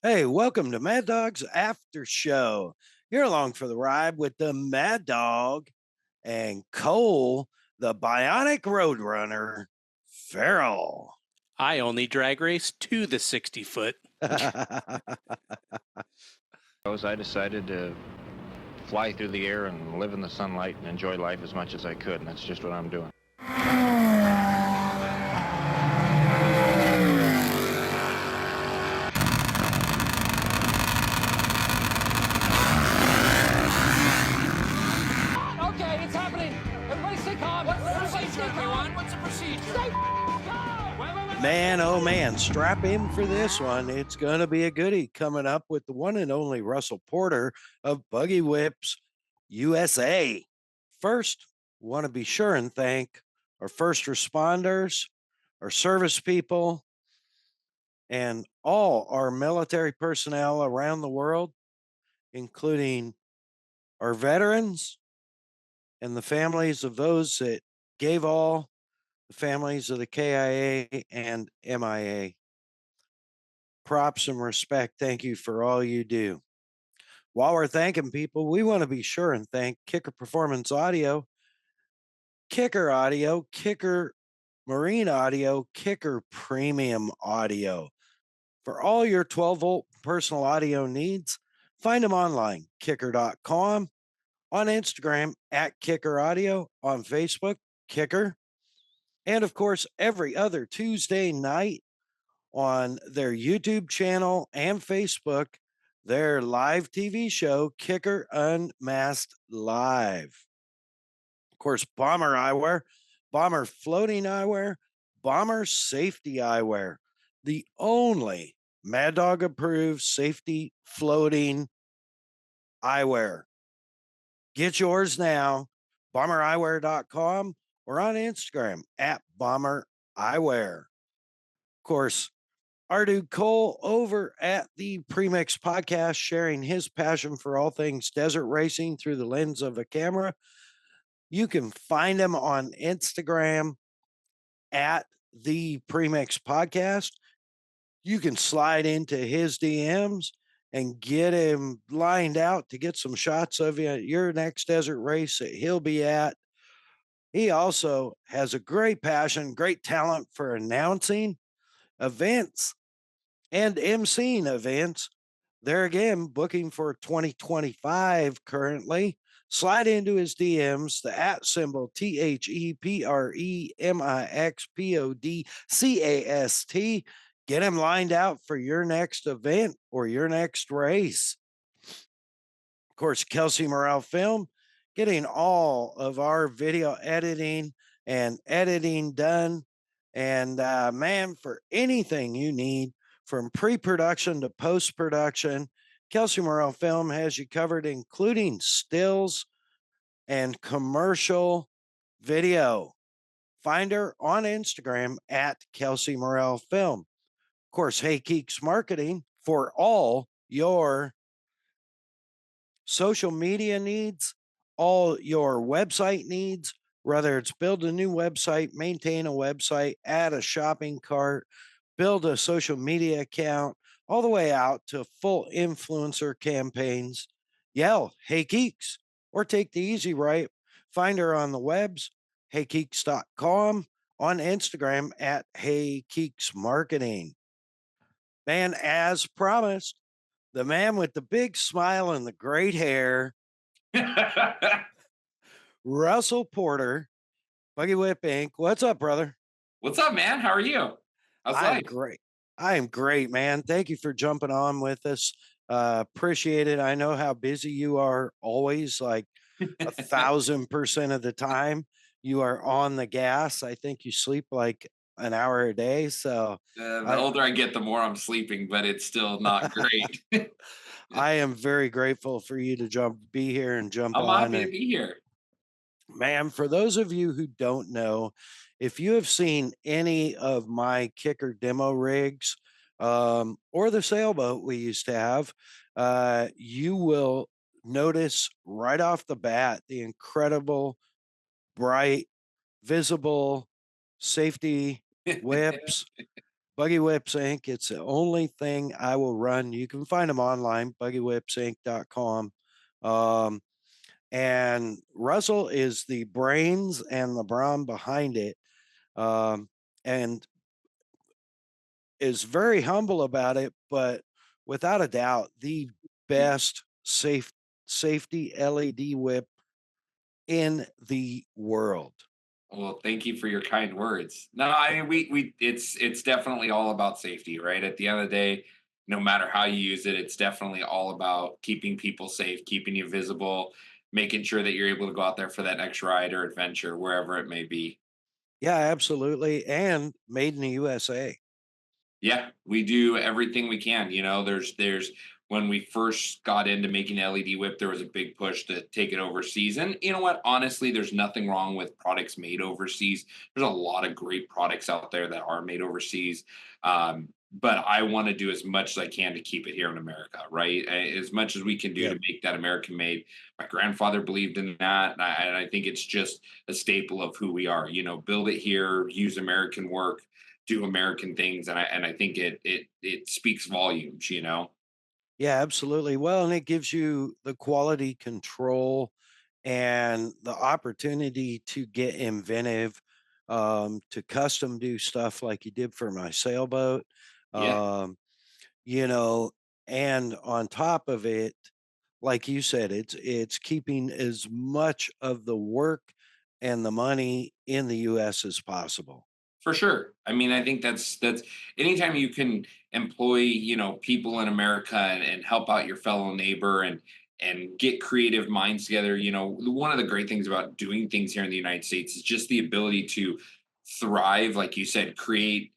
Hey, welcome to Mad Dog's After Show. You're along for the ride with the Mad Dog and Cole, the Bionic Roadrunner, Farrell. I only drag race to the 60-foot. I decided to fly through the air and live in the sunlight and enjoy life as much as I could, and that's just what I'm doing. Okay, it's happening. Everybody stay calm. What's the procedure, everyone? What's the procedure? Stay calm. Man, oh man, strap in for this one. It's going to be a goodie coming up with the one and only Russell Porter of Buggy Whips USA. First, want to be sure and thank our first responders, our service people, and all our military personnel around the world, including our veterans and the families of those that gave all, the families of the KIA and MIA. Props and respect. Thank you for all you do. While we're thanking people, we want to be sure and thank Kicker Performance Audio, Kicker Audio, Kicker Marine Audio, Kicker Premium Audio. For all your 12-volt personal audio needs, find them online, kicker.com, on Instagram at Kicker Audio, on Facebook, Kicker, and of course, every other Tuesday night on their YouTube channel and Facebook, their live TV show, Kicker Unmasked Live. Of course, Bomber Eyewear, Bomber Floating Eyewear, Bomber Safety Eyewear, the only Mad Dog approved safety floating eyewear. Get yours now, bombereyewear.com or on Instagram at Bomber Eyewear. Of course, our dude Cole over at the Premix podcast, sharing his passion for all things desert racing through the lens of a camera. You can find him on Instagram at the Premix podcast. You can slide into his DMs and get him lined out to get some shots of you at your next desert race that he'll be at. He also has a great passion, great talent for announcing events and emceeing events. There again, booking for 2025 currently. Slide into his DMs, the at symbol ThePremixPodcast. Get him lined out for your next event or your next race. Of course, Kelsey Morrell Film, getting all of our video editing and editing done. And man, for anything you need, from pre-production to post-production, Kelsey Morrell Film has you covered, including stills and commercial video. Find her on Instagram at Kelsey Morrell Film. Of course, Hey Keeks Marketing for all your social media needs, all your website needs, whether it's build a new website, maintain a website, add a shopping cart, build a social media account, all the way out to full influencer campaigns. Yell, Hey Keeks, or take the easy right. Find her on the webs, heykeeks.com, on Instagram at Hey Keeks Marketing. Man, as promised, the man with the big smile and the great hair, Russell Porter, Buggy Whip Inc. What's up, brother? What's up, man? How are you? How's I'm life? great. I am great, man. Thank you for jumping on with us. Appreciate it. I know how busy you are always, like 1,000% of the time. You are on the gas. I think you sleep like an hour a day. So The older I get, the more I'm sleeping, but it's still not great. I am very grateful for you to be here and jump I'm on. happy to be here. Man, for those of you who don't know, if you have seen any of my kicker demo rigs or the sailboat we used to have, you will notice right off the bat the incredible, bright, visible safety whips Buggy Whips Inc. It's the only thing I will run. You can find them online, buggywhipsinc.com. Um, and Russell is the brains and the brawn behind it, and is very humble about it, but without a doubt, the best safety LED whip in the world. Well, thank you for your kind words. No, I mean it's definitely all about safety, right? At the end of the day, no matter how you use it, it's definitely all about keeping people safe, keeping you visible, making sure that you're able to go out there for that next ride or adventure, wherever it may be. Yeah, absolutely. And made in the USA. Yeah, we do everything we can. There's when we first got into making LED whip, there was a big push to take it overseas. And you know what? Honestly, there's nothing wrong with products made overseas. There's a lot of great products out there that are made overseas. But I want to do as much as I can to keep it here in America, right? As much as we can do Yep. to make that American made. My grandfather believed in that. And I think it's just a staple of who we are. Build it here, use American work, do American things, and I think it speaks volumes. Yeah, absolutely. Well, and it gives you the quality control and the opportunity to get inventive, to custom do stuff like you did for my sailboat. Yeah, Um, you know, and on top of it, like you said, it's keeping as much of the work and the money in the US as possible. for sure. I mean, I think that's anytime you can employ people in America and help out your fellow neighbor and get creative minds together. One of the great things about doing things here in the United States is just the ability to thrive, like you said, create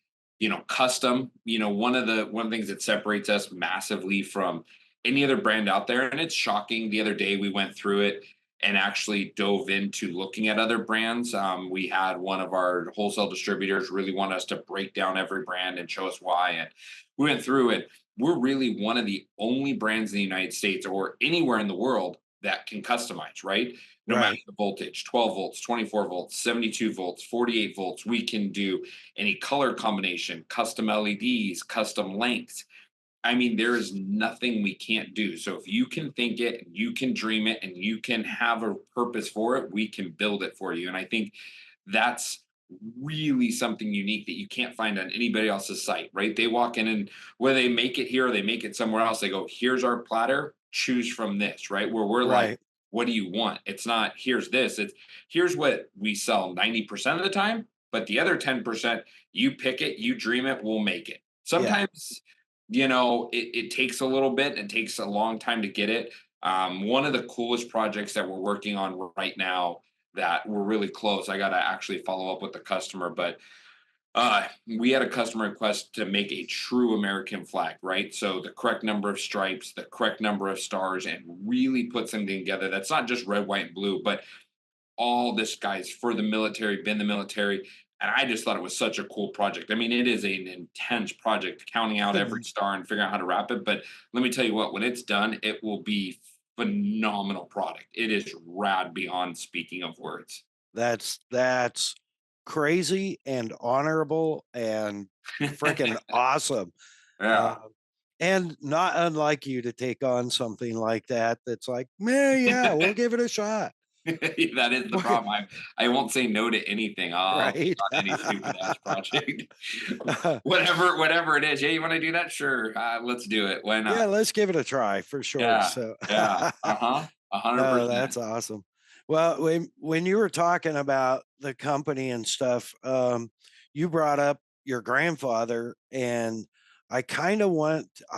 custom. One of the things that separates us massively from any other brand out there, and it's shocking. The other day we went through it and actually dove into looking at other brands. We had one of our wholesale distributors really want us to break down every brand and show us why. And we went through it. We're really one of the only brands in the United States or anywhere in the world that can customize, right? No matter Right. the voltage, 12 volts, 24 volts, 72 volts, 48 volts, we can do any color combination, custom LEDs, custom lengths. I mean, there is nothing we can't do. So if you can think it, and you can dream it, and you can have a purpose for it, we can build it for you. And I think that's really something unique that you can't find on anybody else's site, right? They walk in and whether they make it here or they make it somewhere else, they go, here's our platter, choose from this, right? Where we're like, Right. what do you want? It's not here's this, it's here's what we sell 90% of the time, but the other 10%, you pick it, you dream it, we'll make it. Yeah. Sometimes it takes a little bit. It takes a long time to get it. One of the coolest projects that we're working on right now that we're really close. I got to actually follow up with the customer, but we had a customer request to make a true American flag, right? So the correct number of stripes, the correct number of stars, and really put something together that's not just red, white, and blue, but all this guy's for the military, been the military. And I just thought it was such a cool project. I mean, it is an intense project, counting out every star and figuring out how to wrap it. But let me tell you what, when it's done, it will be phenomenal product. It is rad beyond speaking of words. That's crazy and honorable and freaking awesome. Uh, Yeah. and not unlike you to take on something like that. That's like, man, yeah, we'll give it a shot. That is the problem. I won't say no to anything. I'll take Right. on any stupid ass project. Whatever it is. Yeah, you want to do that? Sure. Let's do it. Why Yeah, not? let's give it a try for sure. Yeah. So, Yeah. Uh-huh. no, 100%. that's awesome. Well, when you were talking about the company and stuff, you brought up your grandfather, and I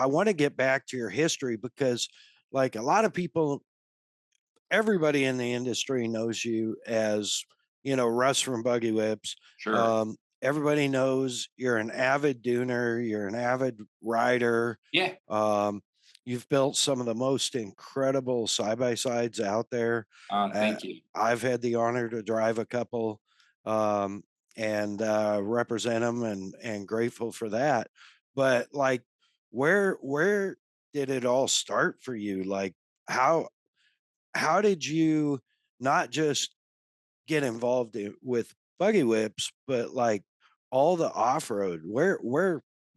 want to get back to your history because, like a lot of people, everybody in the industry knows you as, Russ from Buggy Whips. Sure. Everybody knows you're an avid dooner, you're an avid rider. Yeah. Um, you've built some of the most incredible side by sides out there. Uh, Thank you. I've had the honor to drive a couple, um, and represent them, and grateful for that. But like, where did it all start for you? Like, how how did you not just get involved with buggy whips, but like all the off road? Where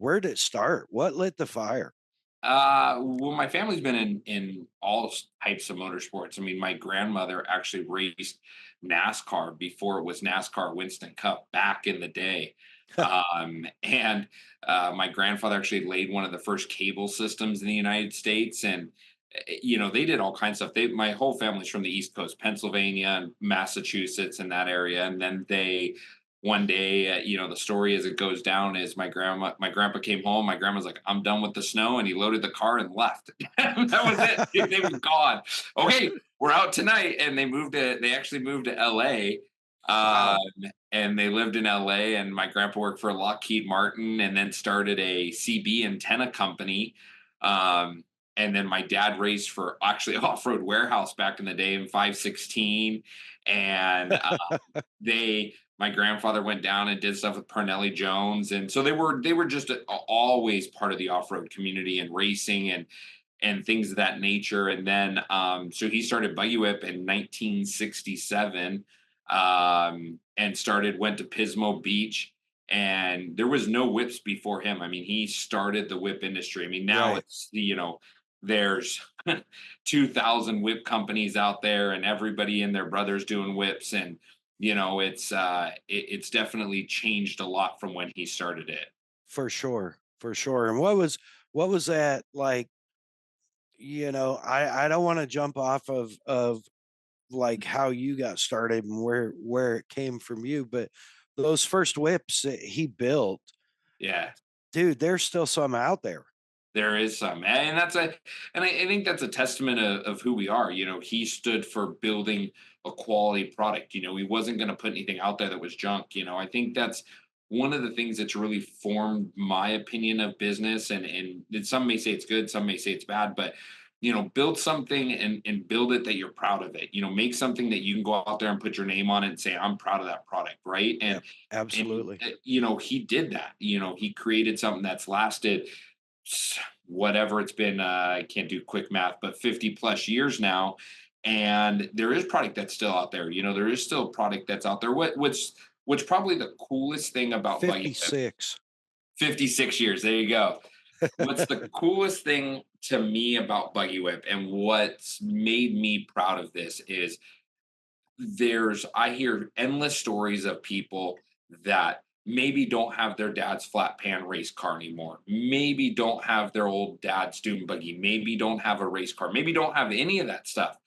Where did it start? What lit the fire? Well, my family's been in all types of motorsports. I mean, my grandmother actually raced NASCAR before it was NASCAR Winston Cup back in the day. And my grandfather actually laid one of the first cable systems in the United States, and they did all kinds of stuff. My whole family's from the East Coast, Pennsylvania and Massachusetts, and that area, and then they one day, the story as it goes down is my grandpa came home. My grandma's like, "I'm done with the snow," and he loaded the car and left. That was it. They were gone. Okay, we're out tonight, and they actually moved to L.A. Um, Wow. and they lived in L.A. And my grandpa worked for Lockheed Martin, and then started a CB antenna company. Um, and then my dad raced for actually Off-Road Warehouse back in the day in 516, and they my grandfather went down and did stuff with Parnelli Jones, and so they were just always part of the off-road community and racing and things of that nature. And then so he started Buggy Whip in 1967, and went to Pismo Beach, and there was no whips before him. I mean, he started the whip industry. I mean, now Right. it's there's 2,000 whip companies out there, and everybody and their brothers doing whips, and it's definitely changed a lot from when he started it. For sure. For sure. And what was that like? I don't want to jump off of like how you got started and where it came from you, but those first whips that he built, Yeah. dude, there's still some out there. There is some, and I think that's a testament of who we are. He stood for building a quality product. He wasn't going to put anything out there that was junk. I think that's one of the things that's really formed my opinion of business. And some may say it's good, some may say it's bad, but build something and build it that you're proud of it. Make something that you can go out there and put your name on it and say, I'm proud of that product, right? Yep. And Absolutely. he did that. He created something that's lasted whatever it's been. I can't do quick math, but 50 plus years now, and there is product that's still out there. There is still product that's out there. What's probably the coolest thing about Buggy Whip? 56. 56 years, there you go. What's the coolest thing to me about Buggy Whip, and what's made me proud of this, is I hear endless stories of people that maybe don't have their dad's flat pan race car anymore. Maybe don't have their old dad's dune buggy. Maybe don't have a race car. Maybe don't have any of that stuff.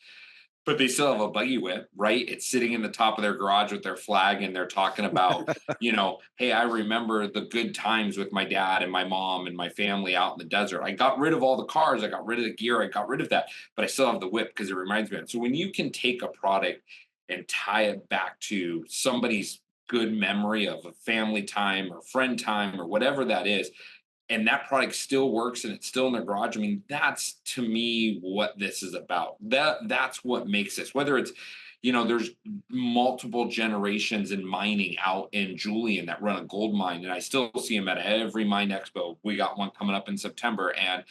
But they still have a Buggy Whip, right? It's sitting in the top of their garage with their flag, and they're talking about, hey, I remember the good times with my dad and my mom and my family out in the desert. I got rid of all the cars, I got rid of the gear, I got rid of that, but I still have the whip because it reminds me of it. So when you can take a product and tie it back to somebody's good memory of a family time or friend time or whatever that is, and that product still works and it's still in their garage. I mean, that's to me what this is about. That's what makes this. Whether it's, there's multiple generations in mining out in Julian that run a gold mine, and I still see them at every mine expo. We got one coming up in September, and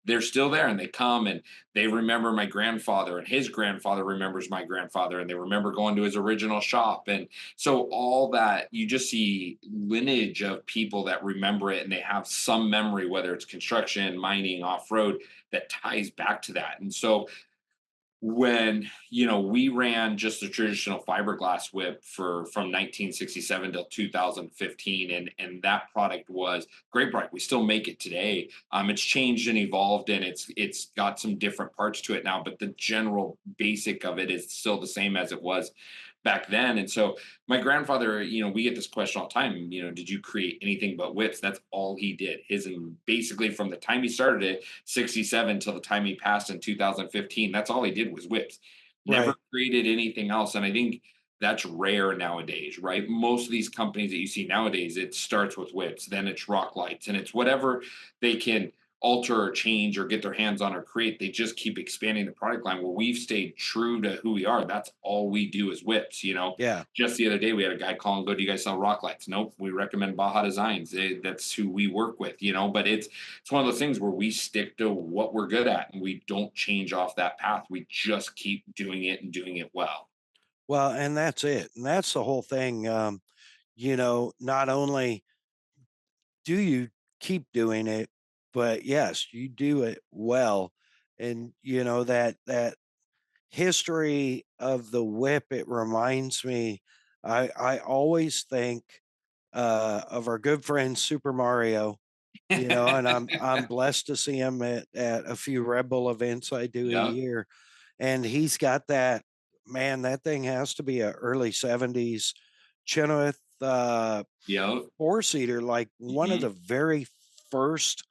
they're still there, and they come and they remember my grandfather, and his grandfather remembers my grandfather, and they remember going to his original shop. And so all that, you just see lineage of people that remember it, and they have some memory, whether it's construction, mining, off-road, that ties back to that. And so when we ran just a traditional fiberglass whip from 1967 till 2015, and that product was great product. We still make it today. It's changed and evolved, and it's got some different parts to it now, but the general basic of it is still the same as it was back then. And so my grandfather, we get this question all the time, did you create anything but whips? That's all he did. Basically from the time he started it, 67, till the time he passed in 2015, that's all he did was whips. Never Right. created anything else. And I think that's rare nowadays, right? Most of these companies that you see nowadays, it starts with whips, then it's rock lights, and it's whatever they can alter or change or get their hands on or create. They just keep expanding the product line. Where we've stayed true to who we are. That's all we do is whips. Yeah. Just the other day we had a guy call and go, "Do you guys sell rock lights?" Nope. We recommend Baja Designs. That's who we work with. But it's one of those things where we stick to what we're good at, and we don't change off that path. We just keep doing it and doing it well. Well, and that's it. And that's the whole thing. Not only do you keep doing it. But yes, you do it well. And that history of the whip, it reminds me, I always think of our good friend Super Mario, and I'm blessed to see him at a few Red Bull events I do a Yep. year. And he's got that, man, that thing has to be a early 70s Chenoweth Yep. four-seater, like one of Mhm. the very first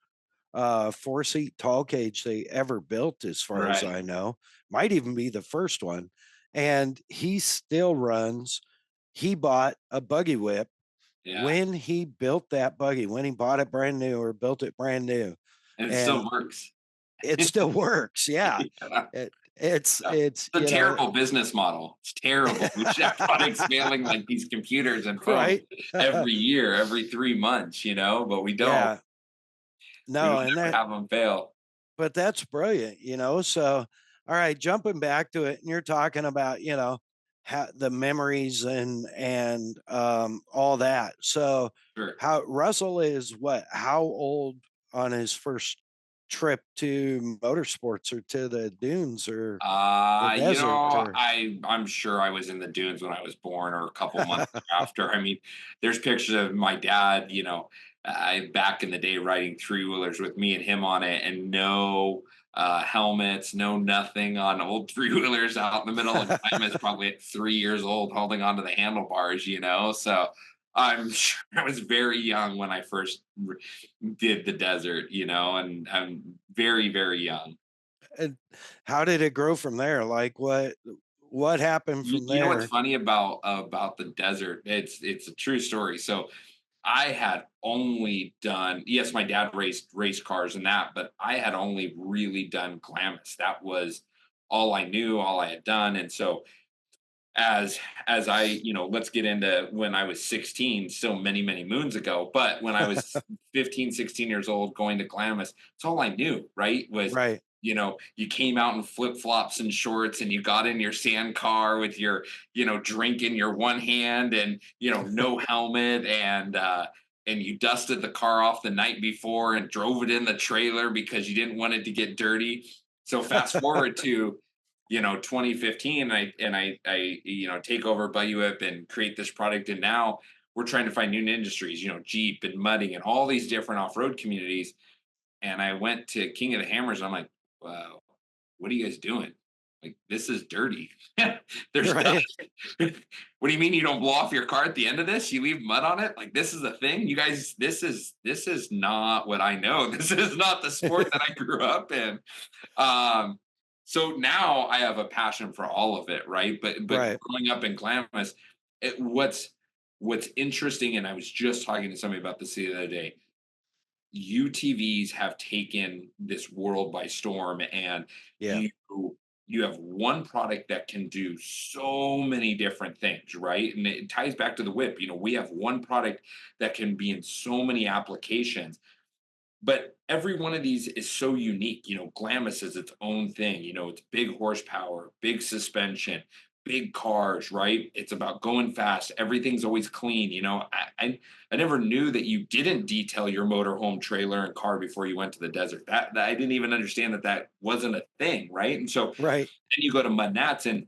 four-seat tall cage they ever built, as far as Right. I know. Might even be the first one. And he still runs. He bought a buggy whip Yeah. when he built that buggy, when he bought it brand new or built it brand new, And it and still works. it still works. Yeah. Yeah. It's Yeah. it's It's a terrible business model. It's terrible. We should have products mailing like these computers and phones right. every year, every 3 months, but we don't. Yeah. We No, don't and ever that have them fail. but that's brilliant, so all right, jumping back to it, and you're talking about, how the memories and all that. So Sure. how Russell is what, how old on his first trip to motorsports or to the dunes or the desert or I'm sure I was in the dunes when I was born or a couple months after. I mean, there's pictures of my dad, back in the day riding three wheelers with me and him on it, and no helmets, no nothing on old three wheelers out in the middle of Klamath, probably at 3 years old, holding onto the handlebars. So I'm sure I was very young when I first did the desert, and I'm very, very young. and how did it grow from there? Like what happened from You know what's there? funny about the desert? It's a true story. So I had only done, yes, my dad raced race cars and that, but I had only really done Glamis. That was all I knew, all I had done. And so as as I, let's get into when I was 16, still many, many moons ago, but when I was 15, 16 years old going to Glamis, it's all I knew, right? Was, Right. you came out in flip-flops and shorts and you got in your sand car with your, drink in your one hand and, no helmet and you dusted the car off the night before and drove it in the trailer because you didn't want it to get dirty. So fast forward to 2015, I take over Buggy Whip and create this product, and now we're trying to find new industries, Jeep and mudding and all these different off-road communities. And I went to King of the Hammers, and I'm like, wow, what are you guys doing? Like, this is dirty. There's Right. dust. What do you mean you don't blow off your car at the end of this? You leave mud on it? Like, this is a thing? You guys, this is not what I know. This is not the sport that I grew up in. Um, so now I have a passion for all of it, right? But Right. growing up in Glamis, what's interesting, and I was just talking to somebody about this the other day. UTVs have taken this world by storm, and Yeah. you you have one product that can do so many different things, right? And it ties back to the whip. We have one product that can be in so many applications, but every one of these is so unique. Glamis is its own thing. It's big horsepower, big suspension, big cars, right? It's about going fast. Everything's always clean. I never knew that you didn't detail your motorhome trailer and car before you went to the desert. That I didn't even understand that wasn't a thing, right? And so Right. then you go to MAddOG'S and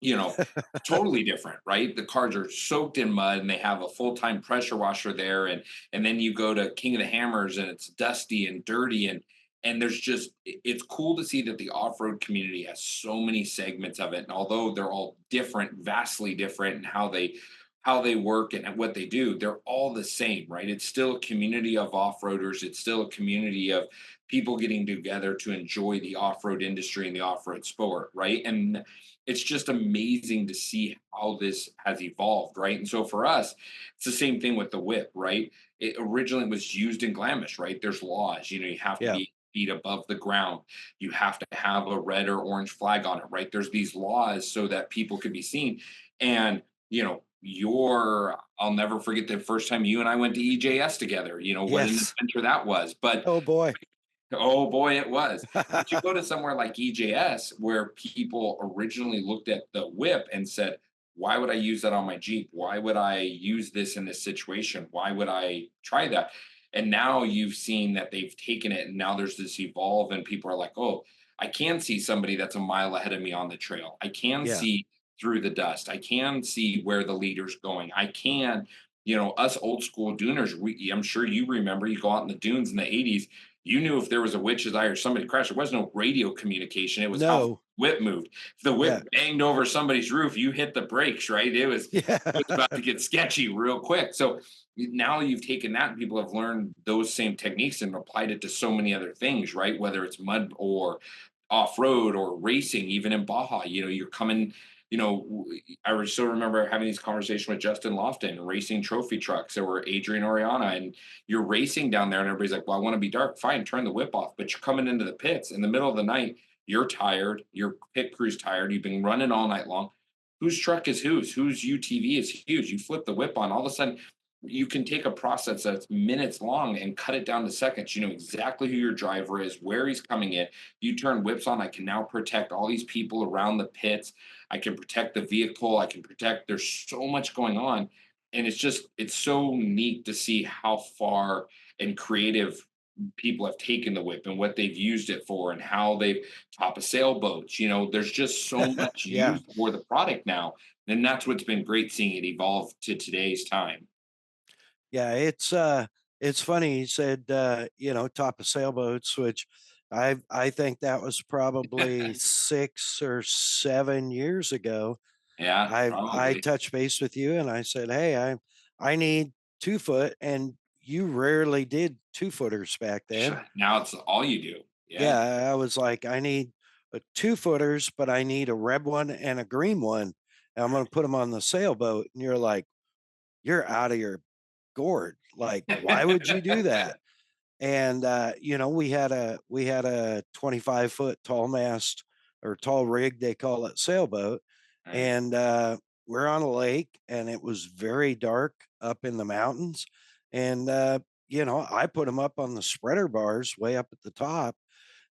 you know, totally different, right? The cars are soaked in mud and they have a full-time pressure washer there. And then you go to King of the Hammers and it's dusty and dirty and there's just it's cool to see that the off-road community has so many segments of it. And although they're all different, vastly different in how they work and what they do, they're all the same, right? It's still a community of off-roaders. It's still a community of people getting together to enjoy the off-road industry and the off-road sport, right? And it's just amazing to see how this has evolved, right? And so for us, it's the same thing with the whip, right? It originally was used in Glamis, right? There's laws, you have to Yeah. be feet above the ground. You have to have a red or orange flag on it, right? There's these laws so that people can be seen. And, I'll never forget the first time you and I went to EJS together, what an Yes. adventure that was. But Oh boy. oh boy, it was. But you go to somewhere like EJS where people originally looked at the whip and said, why would I use that on my Jeep? Why would I use this in this situation? Why would I try that? And now you've seen that they've taken it and now there's this evolve and people are like, oh, I can see somebody that's a mile ahead of me on the trail. I can Yeah. see through the dust. I can see where the leader's going. I can, us old school duners, I'm sure you remember you go out in the dunes in the 80s. You knew if there was a witch's eye or somebody crashed. There was no radio communication. It was how the No. whip moved. If the Yeah. whip banged over somebody's roof, you hit the brakes, right? Yeah. It was about to get sketchy real quick. So now you've taken that and people have learned those same techniques and applied it to so many other things, right? Whether it's mud or off-road or racing, even in Baja, you're coming, I still remember having these conversations with Justin Lofton, racing trophy trucks, or Adrian Oriana, and you're racing down there and everybody's like, well, I want to be dark. Fine, turn the whip off. But you're coming into the pits in the middle of the night. You're tired. Your pit crew's tired. You've been running all night long. Whose truck is whose? Whose UTV is huge? You flip the whip on. All of a sudden, you can take a process that's minutes long and cut it down to seconds. You know exactly who your driver is, where he's coming in. You turn whips on. I can now protect all these people around the pits. I can protect the vehicle. I can protect. There's so much going on. And it's so neat to see how far and creative people have taken the whip and what they've used it for and how they've top of sailboats. There's just so much Yeah. use for the product now. And that's what's been great seeing it evolve to today's time. Yeah, it's funny you said top of sailboats, which I think that was probably 6 or 7 years ago. Yeah, I probably. touched base with you and I said, hey, I need 2 foot, and you rarely did 2 footers back then. Now it's all you do. Yeah. Yeah, I was like, I need 2 footers, but I need a red one and a green one. And I'm going to put them on the sailboat. And you're like, you're out of your gourd. Like, why would you do that? And we had a 25-foot tall mast or tall rig, they call it, sailboat. Right. And we're on a lake and it was very dark up in the mountains. And I put them up on the spreader bars way up at the top,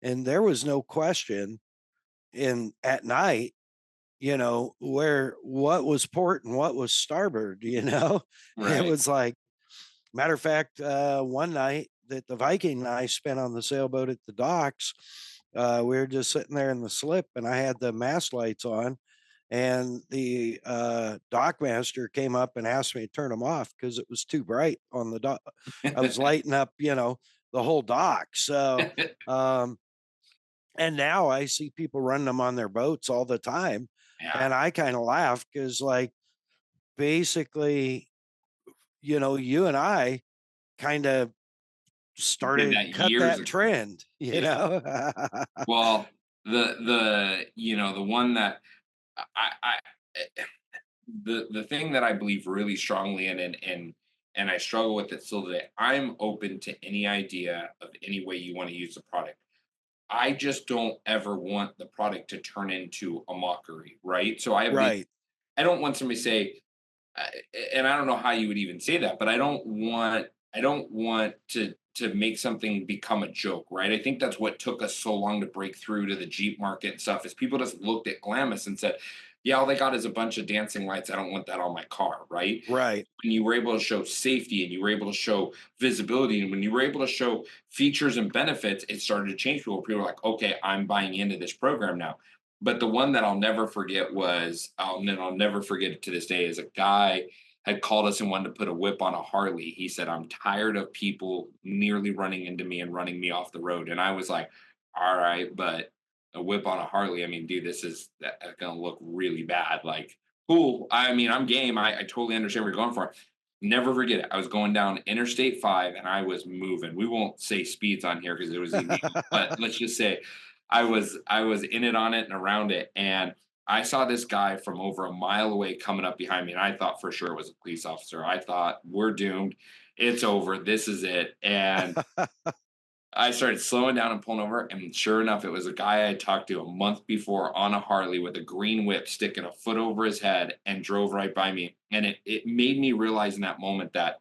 and there was no question in at night, where what was port and what was starboard. It Right. was like, matter of fact, one night that the Viking and I spent on the sailboat at the docks, we were just sitting there in the slip, and I had the mast lights on, and the dock master came up and asked me to turn them off because it was too bright on the dock. I was lighting up, the whole dock. So, and now I see people running them on their boats all the time, Yeah. and I kind of laugh because, like, basically, you and I kind of Did started that cut years that ago. trend, you Yeah. know? Well, the one that I the thing that I believe really strongly in and I struggle with it still today. I'm open to any idea of any way you want to use the product. I just don't ever want the product to turn into a mockery, right? So Right. I don't want somebody to say, uh, and I don't know how you would even say that, but I don't want to make something become a joke, right? I think that's what took us so long to break through to the Jeep market and stuff is people just looked at Glamis and said, yeah, all they got is a bunch of dancing lights. I don't want that on my car, right? Right. When you were able to show safety and you were able to show visibility and when you were able to show features and benefits, it started to change people. People were like, okay, I'm buying into this program now. But the one that I'll never forget was, and I'll never forget it to this day, is a guy had called us and wanted to put a whip on a Harley. He said, I'm tired of people nearly running into me and running me off the road. And I was like, all right, but a whip on a Harley, I mean, dude, this is going to look really bad. Like, cool. I mean, I'm game. I totally understand what you're going for. Never forget it. I was going down Interstate 5 and I was moving. We won't say speeds on here because it was illegal, but let's just say I was in it, on it, and around it. And I saw this guy from over a mile away coming up behind me, and I thought for sure it was a police officer. I thought, we're doomed. It's over. This is it. And I started slowing down and pulling over, and sure enough, it was a guy I had talked to a month before on a Harley with a green whip sticking a foot over his head and drove right by me. And it made me realize in that moment that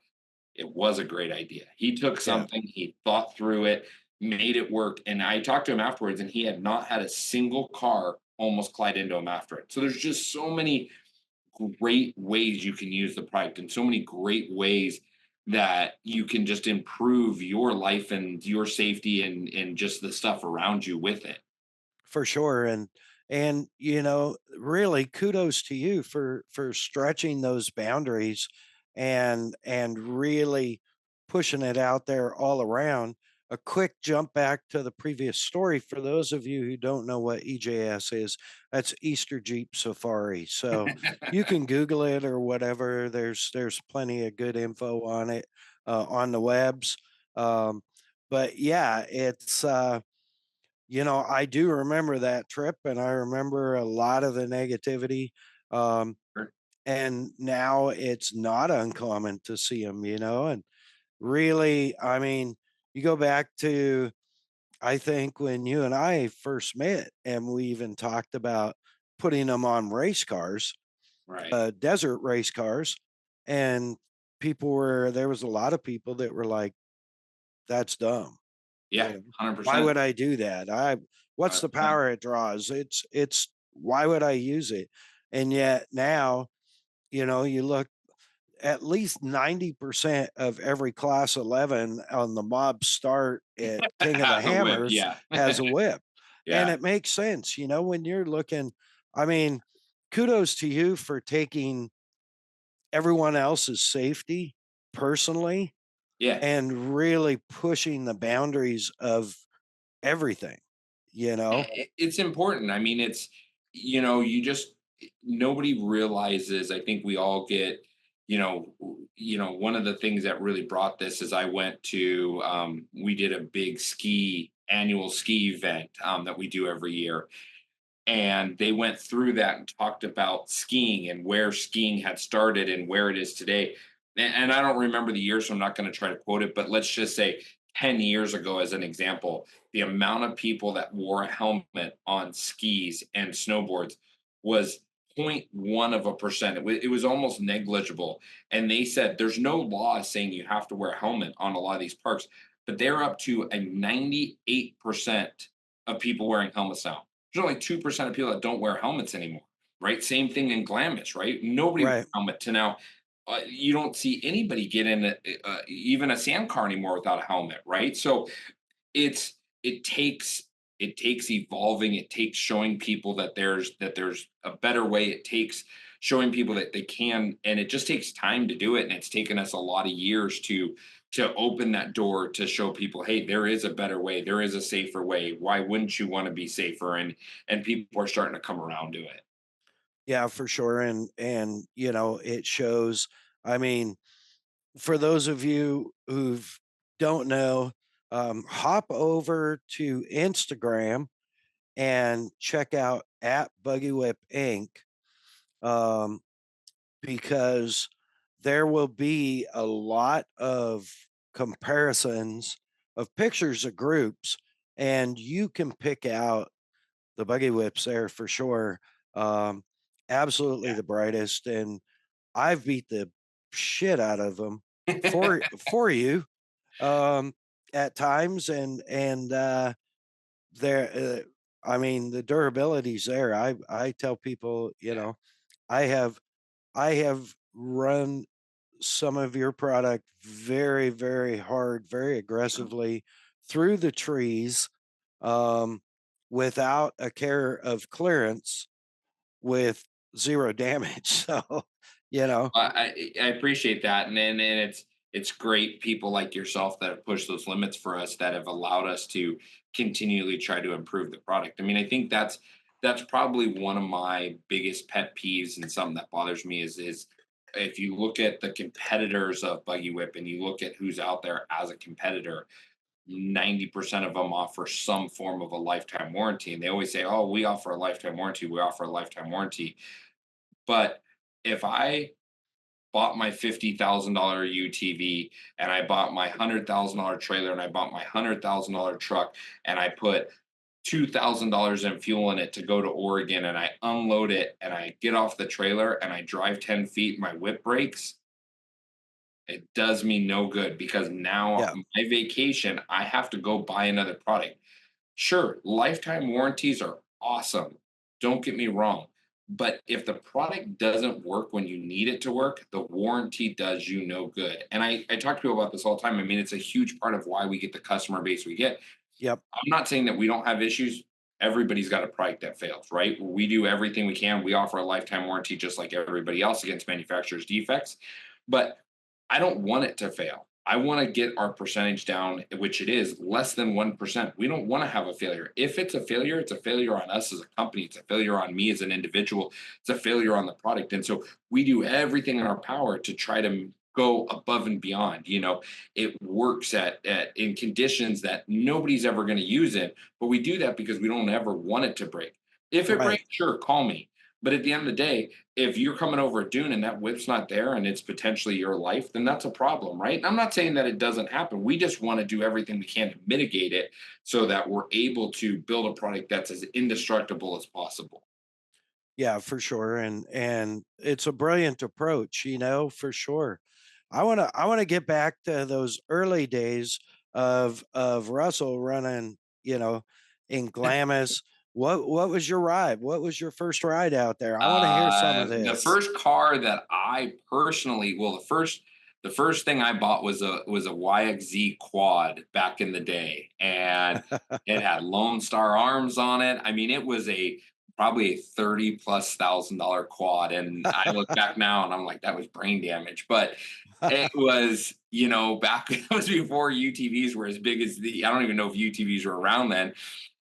it was a great idea. He took Yeah. something, he thought through it, made it work. And I talked to him afterwards, and he had not had a single car almost collide into him after it. So there's just so many great ways you can use the product and so many great ways that you can just improve your life and your safety and just the stuff around you with it. For sure. And really kudos to you for stretching those boundaries and really pushing it out there all around. A quick jump back to the previous story for those of you who don't know what EJS is, that's Easter Jeep Safari. So you can Google it or whatever. There's plenty of good info on it on the webs. Um, but yeah, I do remember that trip and I remember a lot of the negativity. Um, Sure. and now it's not uncommon to see them, and really, I mean, you go back to, I think when you and I first met and we even talked about putting them on race cars, Right. desert race cars, and there was a lot of people that were like, that's dumb. Yeah, Why 100%. would I do that? What's the 100%. power it draws? It's why would I use it? And yet now, you look at least 90% of every class 11 on the mob start at King of the Has a whip, Hammers yeah. has a whip. And Yeah. it makes sense, when you're looking, I mean, kudos to you for taking everyone else's safety personally Yeah. and really pushing the boundaries of everything, you know? It's important. I mean, it's you just nobody realizes. I think we all get, one of the things that really brought this is I went to we did a big annual ski event that we do every year, and they went through that and talked about skiing and where skiing had started and where it is today. And I don't remember the year, so I'm not going to try to quote it, but let's just say 10 years ago, as an example, the amount of people that wore a helmet on skis and snowboards was 0.1%. It was almost negligible. And they said there's no law saying you have to wear a helmet on a lot of these parks, but they're up to a 98% of people wearing helmets now. There's only 2% of people that don't wear helmets anymore, right? Same thing in Glamis, right? Nobody wears Right. a helmet to now. You don't see anybody get in even a sand car anymore without a helmet, right? So it's it takes evolving. It takes showing people that there's a better way. It takes showing people that they can, and it just takes time to do it. And it's taken us a lot of years to open that door to show people, hey, there is a better way, there is a safer way. Why wouldn't you want to be safer? And people are starting to come around to it. Yeah, for sure. And it shows. I mean, for those of you who don't know, hop over to Instagram and check out at Buggy Whip Inc. Um, because there will be a lot of comparisons of pictures of groups, and you can pick out the buggy whips there for sure. Um, Absolutely the brightest, and I've beat the shit out of them for you um, at times, and there. I mean, the durability's there. I tell people, Yeah. I have run some of your product very, very hard, very aggressively through the trees um, without a care of clearance with zero damage. So, you know, I appreciate that, and it's great people like yourself that have pushed those limits for us, that have allowed us to continually try to improve the product. I mean, I think that's probably one of my biggest pet peeves, and something that bothers me is if you look at the competitors of Buggy Whip and you look at who's out there as a competitor, 90% of them offer some form of a lifetime warranty. And they always say, oh, we offer a lifetime warranty, we offer a lifetime warranty. But if I bought my $50,000 UTV and I bought my $100,000 trailer and I bought my $100,000 truck and I put $2,000 in fuel in it to go to Oregon, and I unload it and I get off the trailer and I drive 10 feet, my whip breaks, it does me no good, because now yeah, my vacation, I have to go buy another product. Sure, lifetime warranties are awesome. Don't get me wrong. But if the product doesn't work when you need it to work, the warranty does you no good. And I talk to people about this all the time. I mean, it's a huge part of why we get the customer base we get. Yep. I'm not saying that we don't have issues. Everybody's got a product that fails, right? We do everything we can. We offer a lifetime warranty just like everybody else against manufacturer's defects. But I don't want it to fail. I want to get our percentage down, which it is less than 1%. We don't want to have a failure. If it's a failure, it's a failure on us as a company. It's a failure on me as an individual. It's a failure on the product. And so we do everything in our power to try to go above and beyond. It works at in conditions that nobody's ever going to use it, but we do that because we don't ever want it to break. If it Right. breaks, sure, call me. But at the end of the day, if you're coming over a dune and that whip's not there and it's potentially your life, then that's a problem, right? And I'm not saying that it doesn't happen. We just want to do everything we can to mitigate it so that we're able to build a product that's as indestructible as possible. Yeah, for sure. And it's a brilliant approach, for sure. I want to get back to those early days of Russell running, in Glamis. What was your ride? What was your first ride out there? I want to hear some of The this. first car that I personally, well, the first thing I bought was a YXZ quad back in the day, and it had Lone Star arms on it. I mean, it was probably a 30 plus $1,000 quad, and I look back now and I'm like, that was brain damage, but it was, back it was before UTVs were as big as I don't even know if UTVs were around then.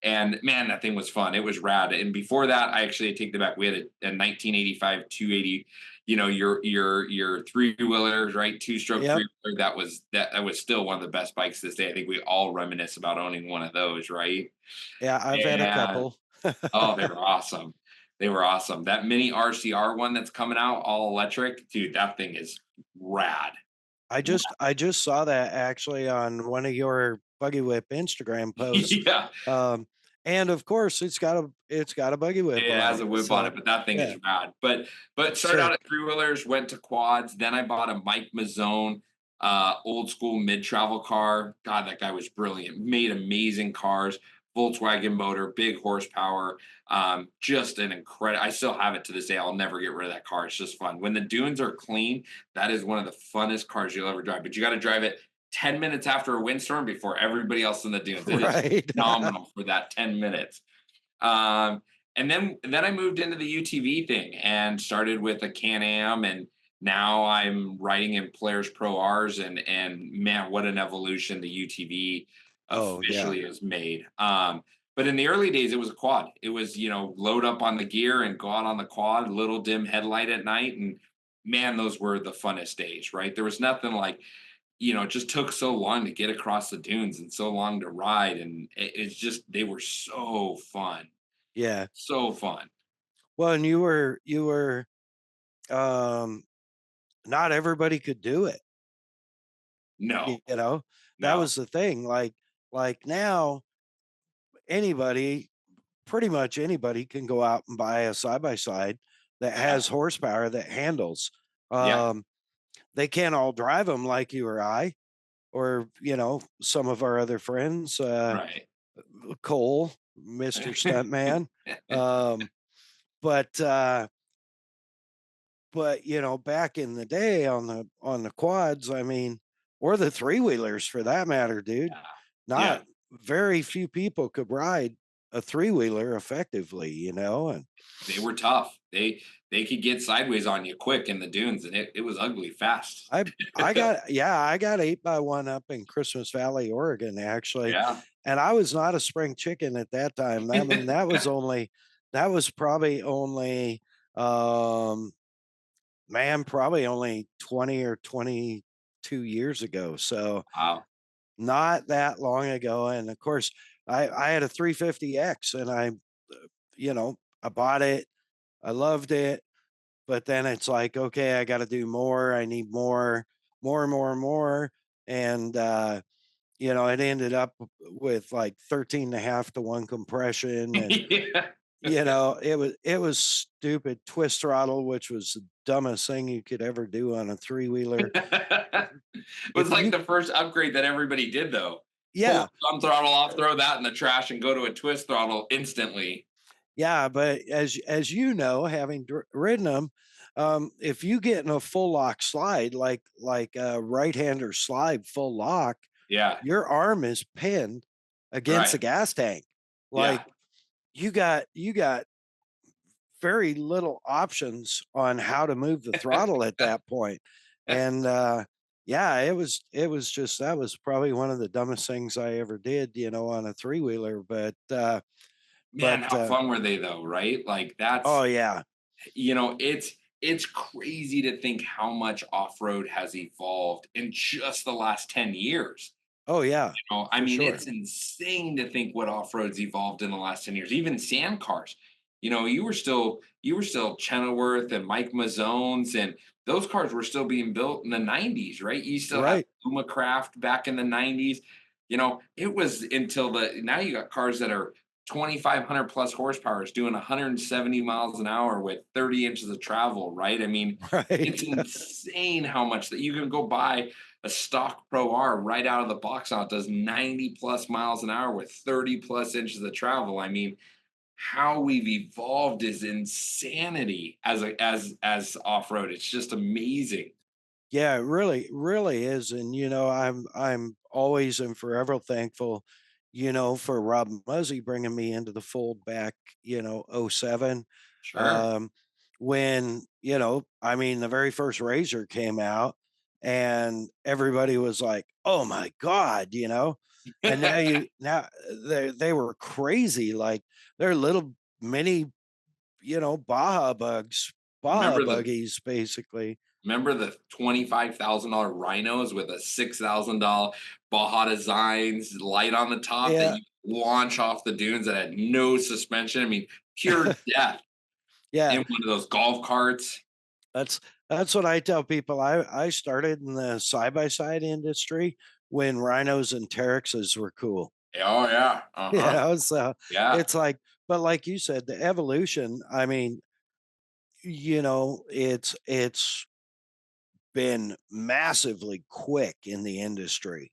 And man, that thing was fun. It was rad. And before that, I actually take the back. We had a 1985 280, your three wheelers, right? Two-stroke Yep. three wheeler. That was still one of the best bikes this day. I think we all reminisce about owning one of those, right? Yeah, I've had a And couple. oh, they were awesome. They were awesome. That mini RCR one that's coming out, all electric, dude, that thing is rad. I just saw that actually on one of your Buggy Whip Instagram posts. Yeah. Um, and of course it's got a Buggy Whip It on has it. a whip on So it, but that thing yeah, is rad. But started out sick. at three wheelers, went to quads. Then I bought a Mike Mazzone, old school mid travel car. God, that guy was brilliant. Made amazing cars. Volkswagen motor, big horsepower. Just an incredible. I still have it to this day. I'll never get rid of that car. It's just fun. When the dunes are clean, that is one of the funnest cars you'll ever drive. But you got to drive it 10 minutes after a windstorm before everybody else in the dunes. It is Right. phenomenal for that 10 minutes. Um, and then I moved into the UTV thing and started with a Can-Am, and now I'm riding in Polaris Pro Rs, and man, what an evolution the UTV Oh yeah. officially has made. But in the early days, it was a quad. It was, load up on the gear and go out on the quad, little dim headlight at night. And man, those were the funnest days, right? There was nothing like, it just took so long to get across the dunes and so long to ride. And it's just, they were so fun. Yeah. So fun. Well, and you were um not everybody could do it. No, You know, that no. was the thing. Like now anybody, pretty much anybody can go out and buy a side by side that Yeah, has horsepower that handles. yeah, Um they can't all drive them like you or I, or some of our other friends, right. Cole, Mr. Stuntman. Um, but back in the day on the quads, I mean, or the three wheelers for that matter, dude. Yeah, yeah. Not very few people could ride a three wheeler effectively, and They were tough. They could get sideways on you quick in the dunes, and it was ugly fast. I I got 8x1 up in Christmas Valley, Oregon, actually, Yeah. and I was not a spring chicken at that time. I mean, that was probably only, um, man, probably only 20 or 22 years ago. So Wow. not that long ago. And of course, I had a 350X, and I bought it. I loved it. But then it's like, okay, I got to do more. I need more, more, more, more. And, it ended up with like 13 and a half to one compression. And, Yeah. it was stupid twist throttle, which was the dumbest thing you could ever do on a three wheeler. It was If like you, the first upgrade that everybody did, though. Pull yeah, the thumb throttle off, throw that in the trash, and go to a twist throttle instantly. Yeah, but as you know, having ridden them, if you get in a full lock slide, like a right hander slide full lock, Yeah. your arm is pinned against Right. the gas tank. Yeah. Like you got very little options on how to move the throttle at that point. And yeah, it was just that was probably one of the dumbest things I ever did, on a three wheeler. But Man, how fun were they though, right? Like oh that's, yeah, it's crazy to think how much off-road has evolved in just the last 10 years. oh yeah, I for mean, sure. it's insane to think what off-road's evolved in the last 10 years. Even sand cars. You were still Chenoweth and Mike Mazzone's, and those cars were still being built in the 90s, right? You still have Right. Craft back in the 90s. It was until now you got cars that are 2,500 plus horsepower doing 170 miles an hour with 30 inches of travel, right? I mean, Right. it's insane how much that you can go buy a stock Pro R right out of the box now. It does 90 plus miles an hour with 30 plus inches of travel. I mean, how we've evolved is insanity as off-road. It's just amazing. Yeah, it really is. And I'm always and forever thankful, for Rob Muzzy bringing me into the fold back, '07. Sure. Um, when, I mean, the very first Razor came out and everybody was like, "Oh my God," and now they were crazy. Like they're little mini, Baja remember the buggies, basically. remember the $25,000 rhinos with a $6,000 Baja Designs light on the top that Yeah. you launch off the dunes that had no suspension. I mean, pure death Yeah. in one of those golf carts. That's that's what I tell people. I started in the side by side industry when rhinos and Terexes were cool. Oh yeah. Uh-huh. So Yeah. it's like, but like you said, the evolution. I mean, it's been massively quick in the industry.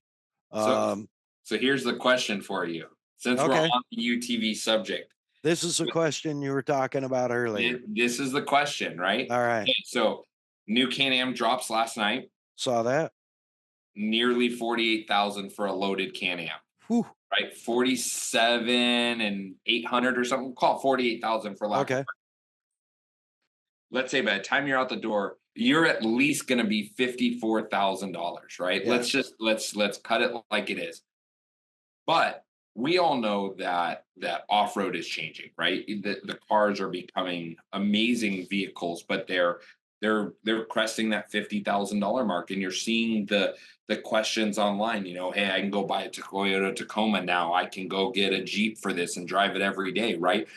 So Um, so here's the question for you. Since we're okay, on the UTV subject, this is a question you were talking about earlier. this is the question, right? All right, Okay, so new Can-Am drops last night, saw that. nearly 48,000 for a loaded Can-Am, Whew, right? 47 and 800 or something. We'll call it 48,000 for lack of, okay, let's say by the time you're out the door, you're at least going to be $54,000, right? yeah, Let's cut it like it is. But we all know that off-road is changing, right? The cars are becoming amazing vehicles, but they're cresting that $50,000 mark, and you're seeing the questions online. Hey, I can go buy a Toyota Tacoma now. I can go get a Jeep for this and drive it every day, right?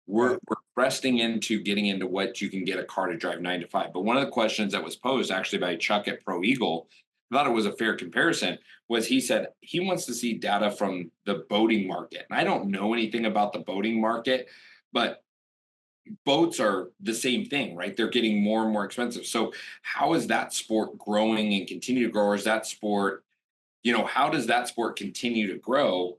We're right, we're cresting into getting into what you can get a car to drive 9 to 5. But one of the questions that was posed actually by Chuck at Pro Eagle, I thought it was a fair comparison, was he said he wants to see data from the boating market. And I don't know anything about the boating market, but boats are the same thing, right? They're getting more and more expensive. So how is that sport growing and continue to grow? Or is that sport, how does that sport continue to grow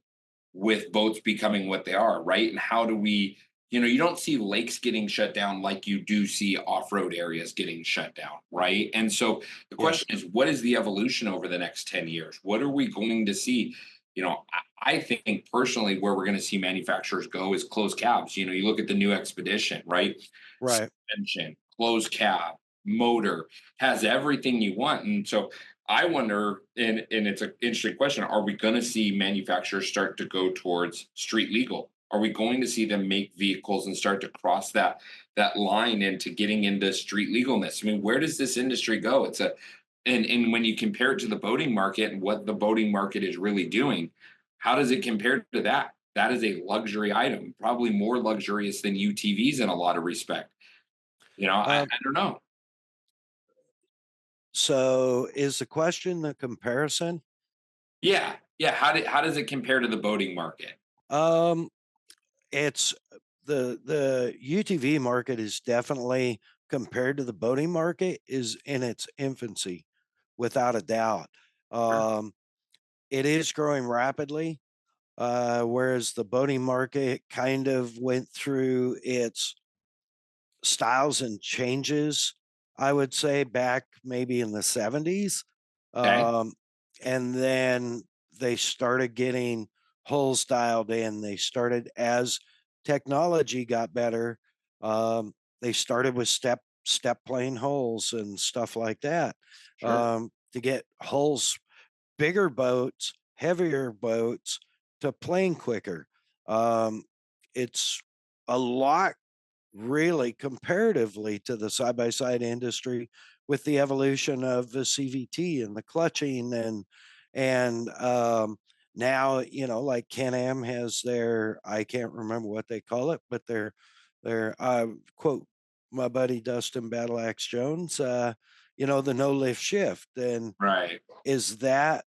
with boats becoming what they are, right? And how do we, you don't see lakes getting shut down like you do see off-road areas getting shut down, right? And so the yeah, question is, what is the evolution over the next 10 years? What are we going to see? I think personally where we're going to see manufacturers go is closed cabs. You look at the new Expedition, right? right. Suspension, closed cab, motor, has everything you want. And so I wonder, and it's an interesting question, are we going to see manufacturers start to go towards street legal? Are we going to see them make vehicles and start to cross that line into getting into street legalness? I mean, where does this industry go? And when you compare it to the boating market and what the boating market is really doing, how does it compare to that? That is a luxury item, probably more luxurious than UTVs in a lot of respect. Um, I don't know. so is the question the comparison? Yeah, yeah. How does it compare to the boating market? Um, it's the UTV market is definitely compared to the boating market is in its infancy, without a doubt. Sure. Um, it is growing rapidly. whereas the boating market kind of went through its styles and changes, I would say, back maybe in the 70s. Okay. Um, and then they started getting hulls dialed in. They started as technology got better. Um, they started with step plane hulls and stuff like that Sure. to get hulls, bigger boats, heavier boats to plane quicker. Um, it's a lot really comparatively to the side by side industry with the evolution of the CVT and the clutching and now like Can-Am has their, I can't remember what they call it, but their quote my buddy Dustin Battle Axe Jones, the no lift shift. And Right. is that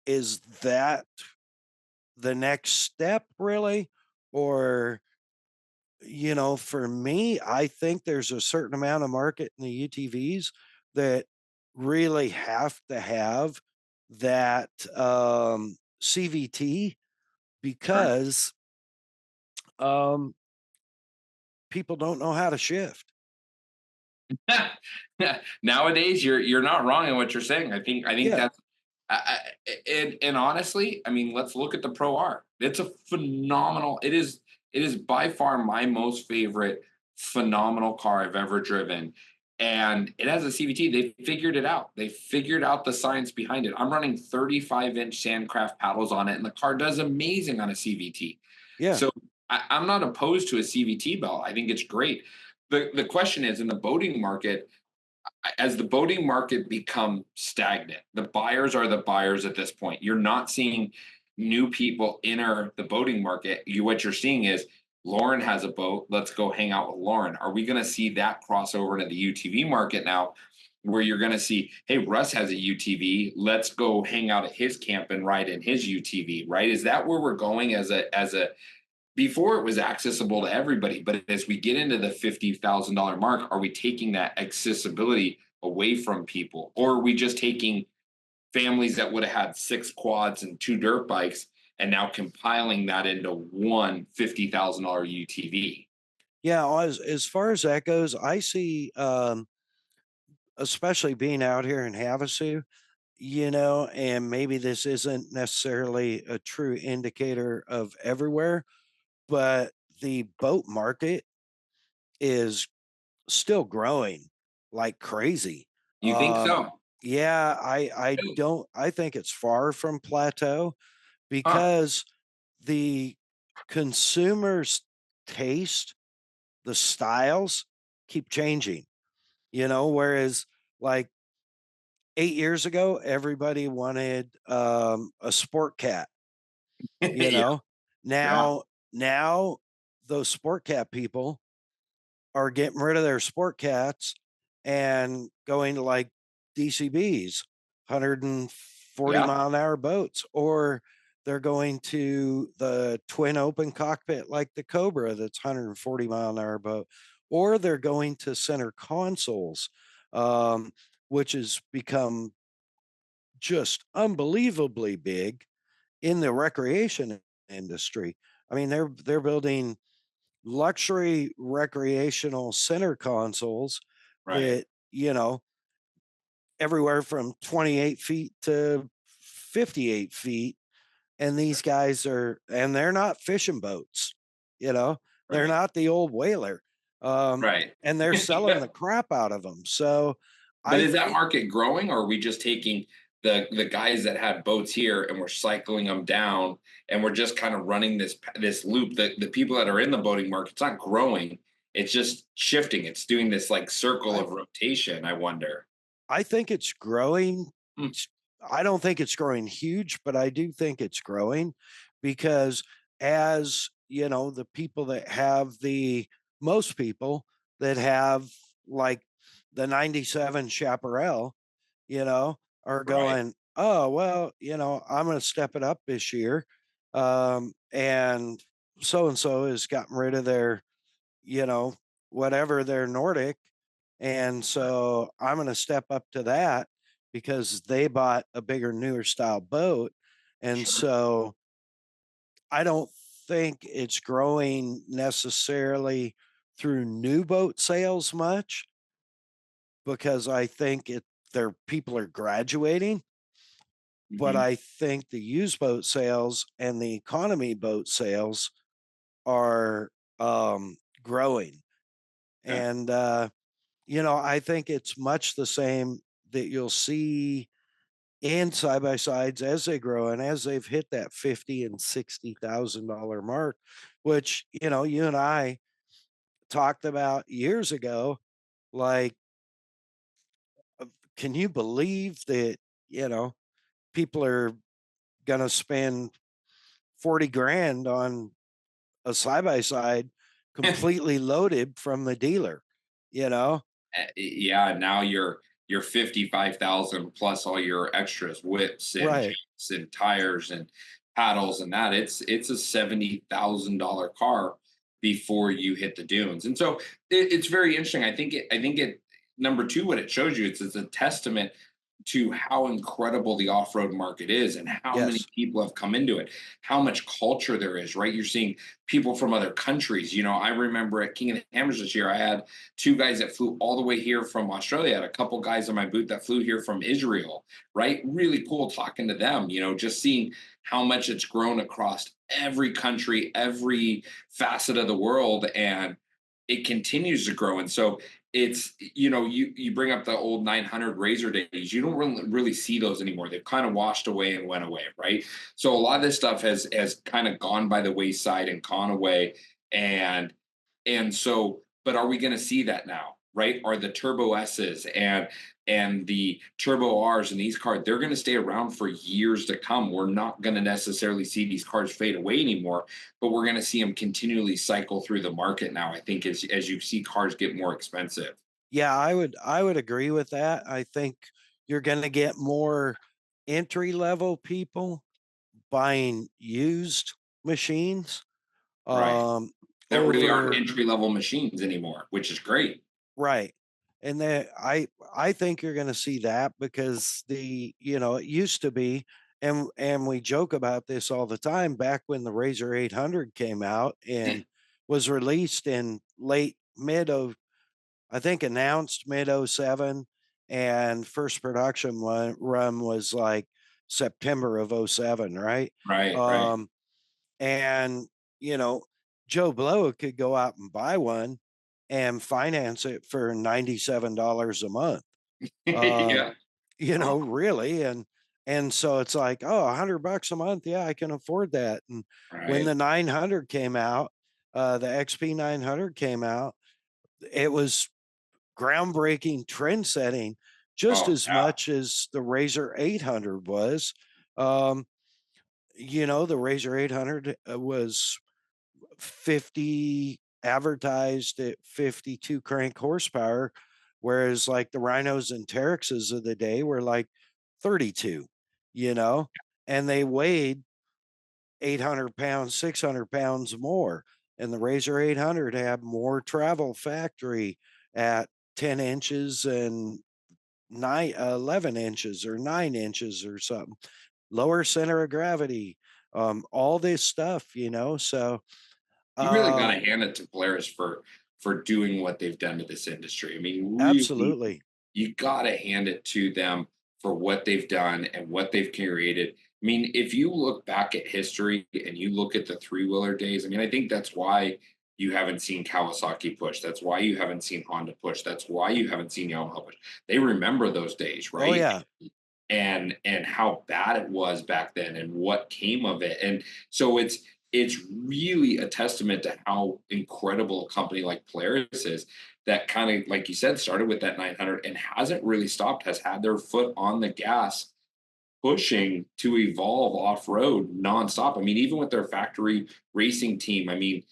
is that the next step really? Or for me, I think there's a certain amount of market in the UTVs that really have to have that CVT Sure. because um, people don't know how to shift. Nowadays, you're not wrong in what you're saying. I think Yeah, that's and honestly, I mean, let's look at the Pro R. It's a phenomenal. It is by far my most favorite phenomenal car I've ever driven, and it has a CVT. They figured it out. They figured out the science behind it. I'm running 35-inch Sandcraft paddles on it, and the car does amazing on a CVT. yeah, So I'm not opposed to a CVT belt. I think it's great. The question is in the boating market, as the boating market become stagnant, the buyers are the buyers at this point. You're not seeing new people enter the boating market. What you're seeing is Lauren has a boat. Let's go hang out with Lauren. Are we going to see that cross over into the UTV market now, where you're going to see, hey, Russ has a UTV. Let's go hang out at his camp and ride in his UTV. Right? Is that where we're going as a before it was accessible to everybody, but as we get into the $50,000 mark, are we taking that accessibility away from people, or are we just taking families that would have had 6 quads and 2 dirt bikes and now compiling that into one $50,000 UTV? yeah. As far as that goes, I see, especially being out here in Havasu, and maybe this isn't necessarily a true indicator of everywhere, but the boat market is still growing like crazy. You think Um, so? yeah, I Really? don't I think it's far from plateau Huh? because the consumers' taste, the styles keep changing, whereas like 8 years ago, everybody wanted a sport cat, you Yeah, know. yeah, Now those sport cat people are getting rid of their sport cats and going to like DCBs, 140 yeah. mile an hour boats, or they're going to the twin open cockpit like the Cobra that's 140 mile an hour boat, or they're going to center consoles, which has become just unbelievably big in the recreation industry. I mean, they're building luxury recreational center consoles Right, that, everywhere from 28 feet to 58 feet. And these guys they're not fishing boats, you know, they're right, not the old whaler. Um, right. and they're selling the crap out of them. So But I is that think market growing, or are we just taking the guys that had boats here and we're cycling them down, and we're just kind of running this loop? The people that are in the boating market, it's not growing; it's just shifting. It's doing this like circle I of rotation. I wonder. I think it's growing. Hmm. I don't think it's growing huge, but I do think it's growing because as the people that have most people that have like the 97 Chaparral, you know, are Right, going, oh, well, I'm going to step it up this year. And so has gotten rid of their, you know, whatever their Nordic. And so I'm going to step up to that because they bought a bigger, newer style boat. And Sure. so I don't think it's growing necessarily through new boat sales much because I think their people are graduating, but Mhm. I think the used boat sales and the economy boat sales are growing. Okay. And I think it's much the same that you'll see in side by sides as they grow and as they've hit that $50,000 and $60,000 mark, which you and I talked about years ago. Like, can you believe that you know people are going to spend 40 grand on a side by side completely loaded from the dealer? You know, Yeah, now you're 55,000 plus all your extras, whips and right? jacks and tires and paddles and that. It's a $70,000 car before you hit the dunes. And so it's very interesting. I think it number two, what it shows you, it's a testament to how incredible the off-road market is and how many Yes. people have come into it, how much culture there is, right? You're seeing people from other countries. I remember at King of the Hammers this year, I had two guys that flew all the way here from Australia. I had a couple guys on my boot that flew here from Israel, right? Really cool talking to them, just seeing how much it's grown across every country, every facet of the world, and it continues to grow. And so you bring up the old 900 razor days. You don't really see those anymore. They've kind of washed away and went away, right? So a lot of this stuff has kind of gone by the wayside and gone away. And and so, but are we going to see that now, right? Are the Turbo S's and the Turbo R's and these cars, they're going to stay around for years to come. We're not going to necessarily see these cars fade away anymore, but we're going to see them continually cycle through the market now, I think, as you see cars get more expensive. Yeah, I would agree with that. I think you're going to get more entry level people buying used machines Right. um That really aren't over entry level machines anymore, which is great. right. And then I think you're going to see that because it used to be, and we joke about this all the time, back when the Razor 800 came out and was released in late mid of, I think, announced mid '07, and first production run was like September of '07, right? Right, right. Um, and, you know, Joe Blow could go out and buy one and finance it for $97 a month. Um, Yeah. Oh, really. And so it's like, oh, $100 a month. Yeah, I can afford that. And when right. the 900 came out, the XP 900 came out, it was groundbreaking, trend setting, just Oh, as yeah. much as the Razor 800 was. Um, the Razor 800 was 50, advertised at 52 crank horsepower, whereas like the Rhinos and Terexes of the day were like 32, you know, and they weighed 800 pounds, 600 pounds more. And the Razor 800 had more travel factory at 10 inches and 11 inches or 9 inches or something, lower center of gravity, all this stuff, So, You really got to um, hand it to Polaris for doing what they've done to this industry. I mean, really, absolutely. you got to hand it to them for what they've done and what they've created. I mean, if you look back at history and you look at the three-wheeler days, I mean, I think that's why you haven't seen Kawasaki push. That's why you haven't seen Honda push. That's why you haven't seen Yamaha push. They remember those days, Oh, right? yeah. And how bad it was back then and what came of it. And so it's really a testament to how incredible a company like Polaris is, that kind of, like you said, started with that 900 and hasn't really stopped, has had their foot on the gas, pushing to evolve off road nonstop. I mean, even with their factory racing team, I mean,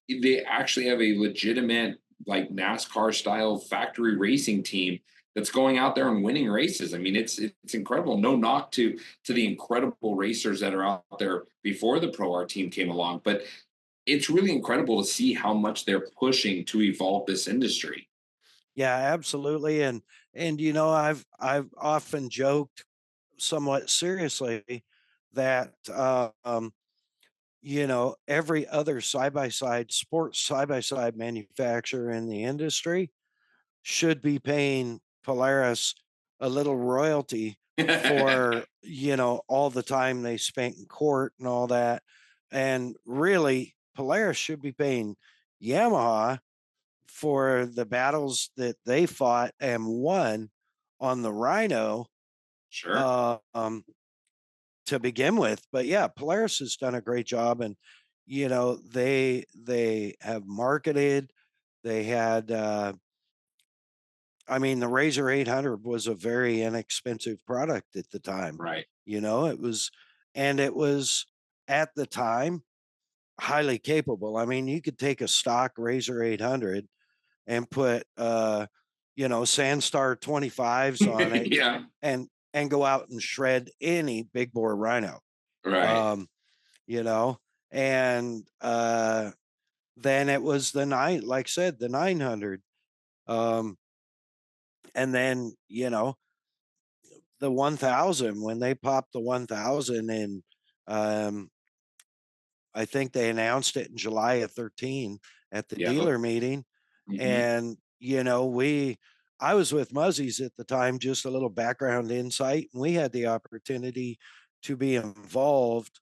they actually have a legitimate, like, NASCAR style factory racing team that's going out there and winning races. I mean, it's incredible. No knock to the incredible racers that are out there before the Pro R team came along, but it's really incredible to see how much they're pushing to evolve this industry. Yeah, absolutely. And I've often joked somewhat seriously that every other side-by-side sports side-by-side manufacturer in the industry should be paying Polaris a little royalty for all the time they spent in court and all that. And really, Polaris should be paying Yamaha for the battles that they fought and won on the Rhino Sure. to begin with. But yeah, Polaris has done a great job, and they have marketed. They had the Razor 800 was a very inexpensive product at the time. Right. It was, and it was at the time highly capable. I mean, you could take a stock Razor 800 and put Sandstar 25s on it Yeah. and go out and shred any big bore Rhino. Right. And then it was the like I said, the 900. And then, the 1000, when they popped the 1000, and I think they announced it in July of 13 at the Yeah. dealer meeting. Mhm. And, I was with Muzzies at the time, just a little background insight. And we had the opportunity to be involved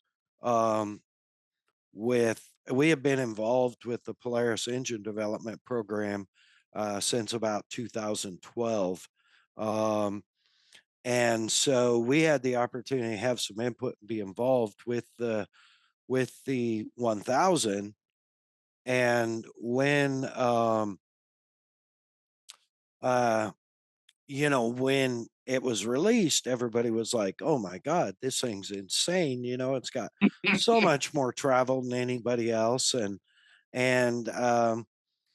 we have been involved with the Polaris engine development program since about 2012. And so we had the opportunity to have some input and be involved with the 1000. And when when it was released, everybody was like, "Oh my God, this thing's insane!" It's got so much more travel than anybody else, and at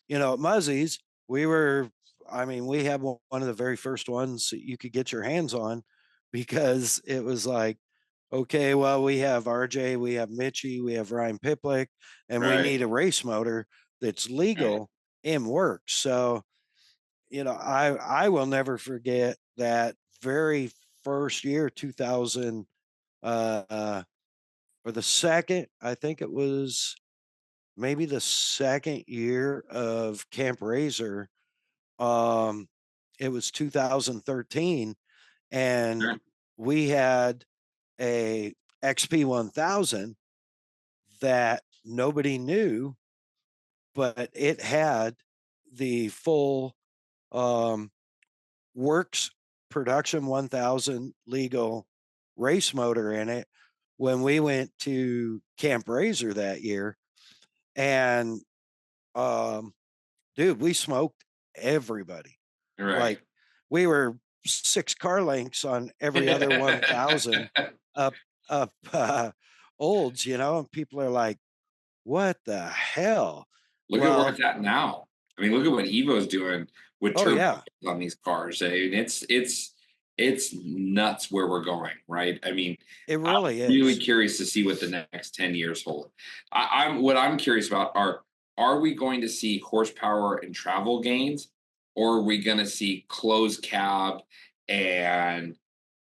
Muzzies, we had one of the very first ones that you could get your hands on, because it was like, okay, well, we have RJ, we have Mitchie, we have Ryan Piplick, and we Right. need a race motor that's Right. legal and works. So, I will never forget that very first year, 2000, or the second, I think it was maybe the second year of Camp Razor. It was 2013, and Sure. we had a XP 1000 that nobody knew, but it had the full um, works production 1000 legal race motor in it when we went to Camp Razor that year. And dude, we smoked everybody. Right. Like, we were 6 car lengths on every other 1000 up olds, and people are like, "What the hell?" Look at where Well, it's at now. I mean, look at what Evo's doing with oh turbo yeah, on these cars. I mean, it's nuts where we're going, right? I mean, it I'm really really is. curious to see what the next 10 years hold. What I'm curious about are we going to see horsepower and travel gains, or are we going to see closed cab and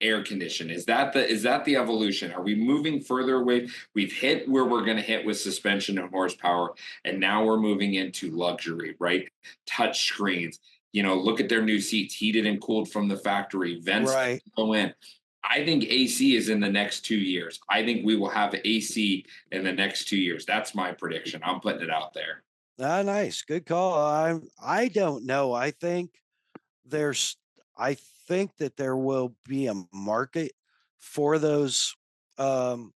air condition? Is that the evolution? Are we moving further away? We've hit where we're going to hit with suspension and horsepower, and now we're moving into luxury, right? Touch screens. Look at their new seats, heated and cooled from the factory, vents that Right. go in. I think AC is in the next 2 years. I think we will have AC in the next 2 years. That's my prediction. I'm putting it out there. Ah, nice. Good call. I don't know. There's I think that there will be a market for those um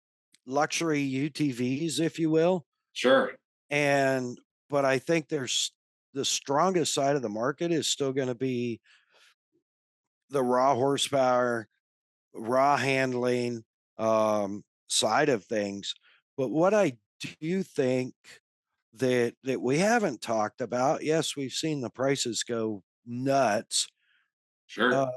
luxury UTVs, if you will. Sure. And but I think there's the strongest side of the market is still going to be the raw horsepower, raw handling side of things. But what I do think that we haven't talked about, yes, we've seen the prices go nuts. Sure.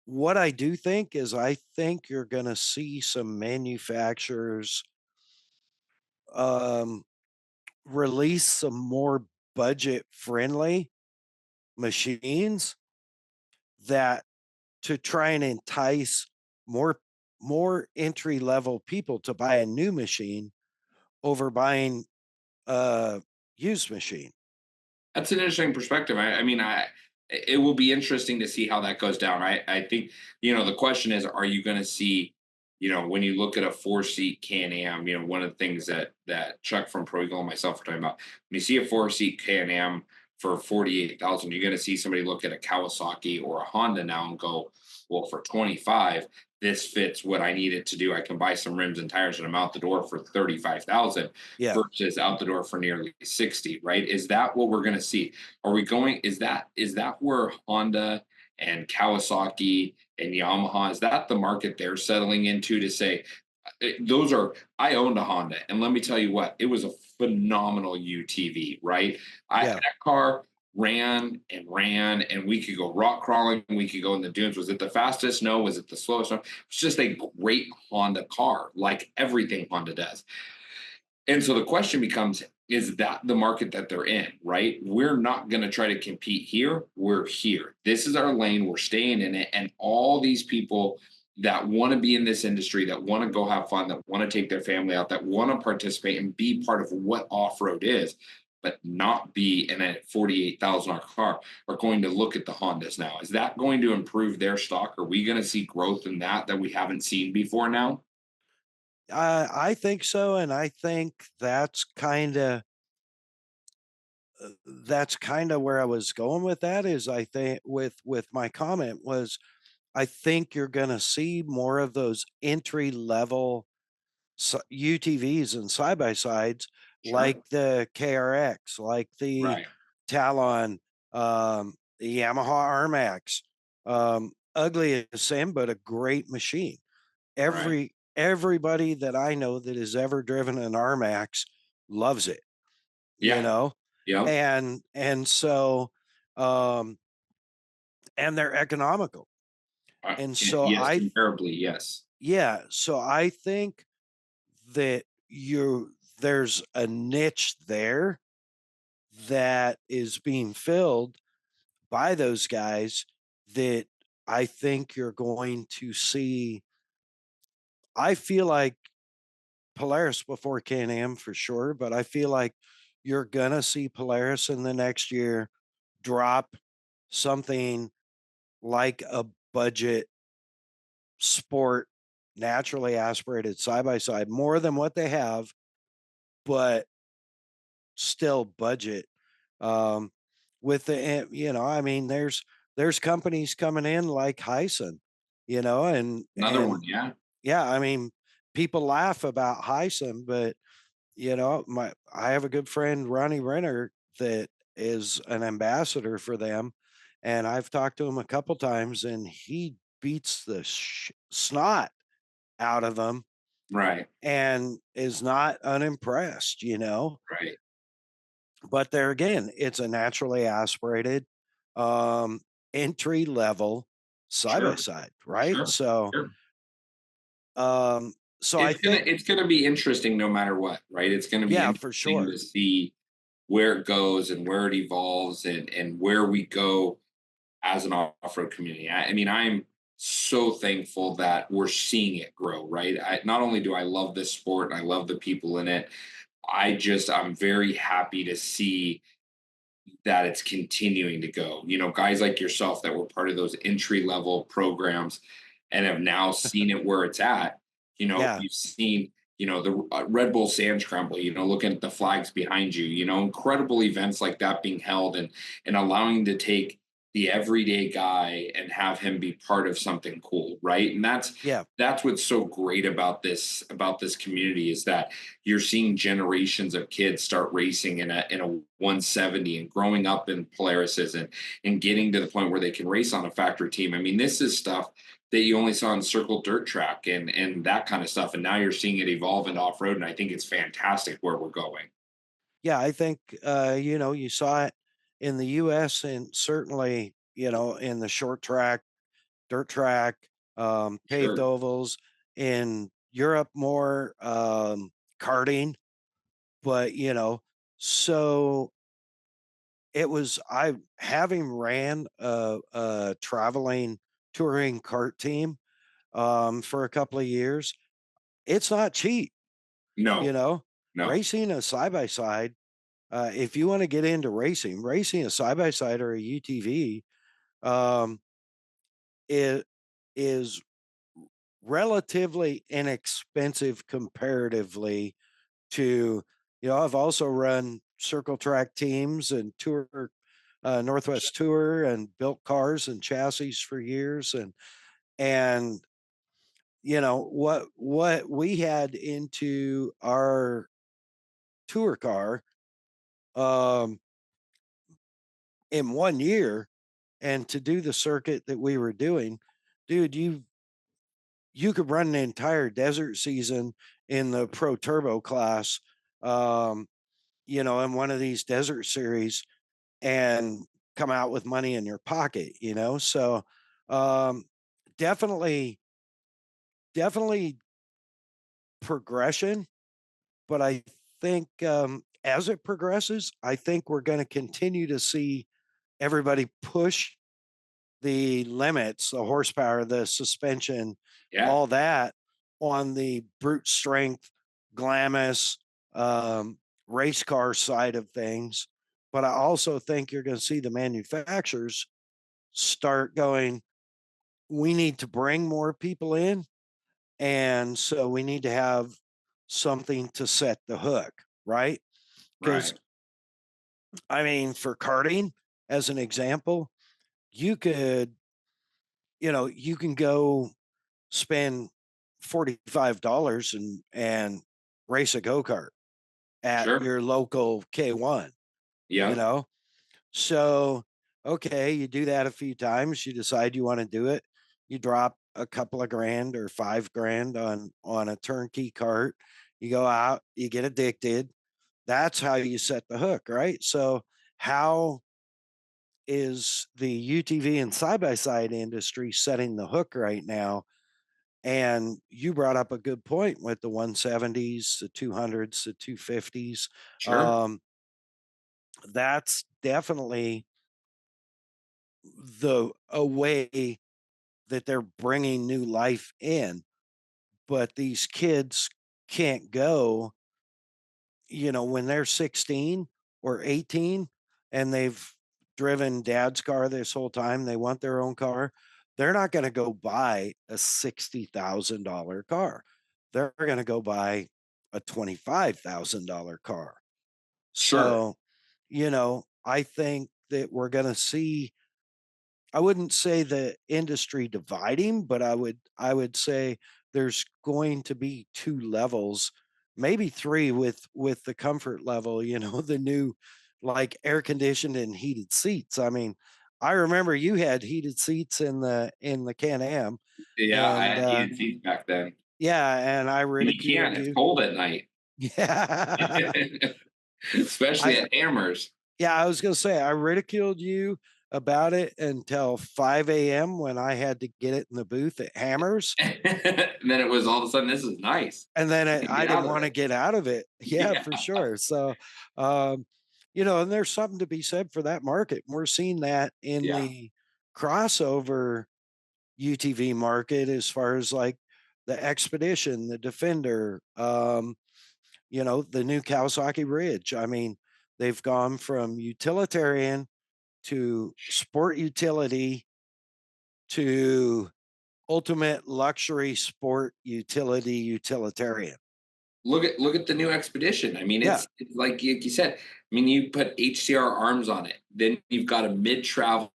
What I do think is, I think you're going to see some manufacturers um, release some more budget friendly machines that to try and entice more more entry level people to buy a new machine over buying a used machine. That's an interesting perspective. I mean, it will be interesting to see how that goes down. I think the question is, are you going to see, when you look at a 4-seat Can-Am, one of the things that Chuck from Pro Eagle and myself are talking about, when you see a 4-seat Can-Am for 48,000, you're going to see somebody look at a Kawasaki or a Honda now and go, well, for 25, this fits what I need it to do. I can buy some rims and tires and I'm out the door for 35,000 Yeah. versus out the door for nearly 60, right? Is that what we're going to see? Are we going, is that where Honda and Kawasaki and Yamaha, is that the market they're settling into to say, those are, I owned a Honda, and let me tell you what, it was a phenomenal UTV, right? Yeah. That car ran, and we could go rock crawling, we could go in the dunes. Was it the fastest? No. Was it the slowest? No. It's just a great Honda car, like everything Honda does. And so the question becomes, is that the market that they're in, right? We're not going to try to compete here. We're here. This is our lane. We're staying in it. And all these people that want to be in this industry, that want to go have fun, that want to take their family out, that want to participate and be part of what off-road is, but not be in a $48,000 car, are going to look at the Hondas now. Is that going to improve their stock? Are we going to see growth in that we haven't seen before now? I think so, and I think that's kind of where I was going with that. Is I think with my comment was I think you're going to see more of those entry level UTVs and side by sides, Sure. like the KRX, like the Right. Talon, the Yamaha RMAX. Ugly as sin, but a great machine. Right. Everybody that I know that has ever driven an RMAX loves it, you Yeah. know, Yeah. and so um and they're economical. And so Yes, comparably, yes. so I think that there's a niche there that is being filled by those guys that I think you're going to see. I feel like Polaris before Can-Am for sure, but I feel like you're gonna see Polaris in the next year drop something like a budget sport naturally aspirated side by side, more than what they have, but still budget. Um, with I mean, there's companies coming in like Hyson, Another and one, yeah. yeah, I mean, people laugh about Hyson, but I have a good friend, Ronnie Renner, that is an ambassador for them. And I've talked to him a couple times and he beats the snot out of them Right, and is not unimpressed. right. But there again, it's a naturally aspirated um, entry level side by Sure, side, right? sure, sure. Um, so I think, It's gonna be interesting no matter what, right? It's gonna be yeah, for interesting sure. to see where it goes and where it evolves and where we go as an off-road community. I mean, I'm so thankful that we're seeing it grow, right? Not only do I love this sport and I love the people in it, I'm very happy to see that it's continuing to go. Guys like yourself that were part of those entry level programs and have now seen it where it's at. Yeah. You've seen, the Red Bull Sand Scramble, looking at the flags behind you, incredible events like that being held and allowing to take the everyday guy and have him be part of something cool, right? And Yeah. that's what's so great about this community is that you're seeing generations of kids start racing in a 170 and growing up in Polarises and getting to the point where they can race on a factory team. I mean, this is stuff that you only saw in circle dirt track and that kind of stuff. And now you're seeing it evolve into off road. And I think it's fantastic where we're going. Yeah, I think you saw it in the US and certainly, in the short track, dirt track, paved Sure. ovals, in Europe more karting, but so it was I having ran a traveling touring kart team. for a couple of years. It's not cheap, you No, know. no, Racing a side by side, if you want to get into racing a side by side or a UTV, um, it is relatively inexpensive comparatively to, I've also run circle track teams and tour, Northwest Tour, and built cars and chassis for years. And, what we had into our tour car, um, in 1 year, and to do the circuit that we were doing, dude, you could run an entire desert season in the pro turbo class, um, in one of these desert series, and come out with money in your pocket. So, um, definitely, definitely progression. But I think, as it progresses, I think we're going to continue to see everybody push the limits, the horsepower, the suspension, yeah, all that on the brute strength, glamis, um, race car side of things. But I also think you're going to see the manufacturers start going, we need to bring more people in. And so we need to have something to set the hook, right? Because, right, I mean, for karting, as an example, you could, you can go spend $45 and race a go-kart at sure, your local K1, you yeah, know? So, okay, you do that a few times, you decide you want to do it. You drop a couple of grand or 5 grand on a turnkey cart. You go out, you get addicted. That's how you set the hook, right? So, how is the UTV and side by side industry setting the hook right now? And you brought up a good point with the 170s, the 200s, the 250s. sure, Um, that's definitely the a way that they're bringing new life in. But these kids can't go, when they're 16 or 18 and they've driven dad's car this whole time, they want their own car. They're not going to go buy a $60,000 car. They're going to go buy a $25,000 car. sure, So, I think that we're going to see, I wouldn't say the industry dividing, but I would say there's going to be two levels, maybe three, with the comfort level, the new, like, air conditioned and heated seats. I mean, I remember you had heated seats in the Can-Am, yeah. I and had heated seats back then, yeah, and I and you ridiculed can't. It's you. cold at night, Yeah. especially I at Hammers. Yeah, I was gonna say I ridiculed you about it until 5 a.m. when I had to get it in the booth at Hammers, And then it was all of a sudden, this is nice. and then I can I get didn't out of want to it. get out of it. Yeah, Yeah, for sure. So, and there's something to be said for that market. We're seeing that in yeah, the crossover UTV market, as far as like the Expedition, the Defender, the new Kawasaki Ridge. I mean, they've gone from utilitarian to sport utility to ultimate luxury sport utility utilitarian. look at the new Expedition. I mean, Yeah, it's like you said. I mean, you put HCR arms on it. Then you've got a mid travel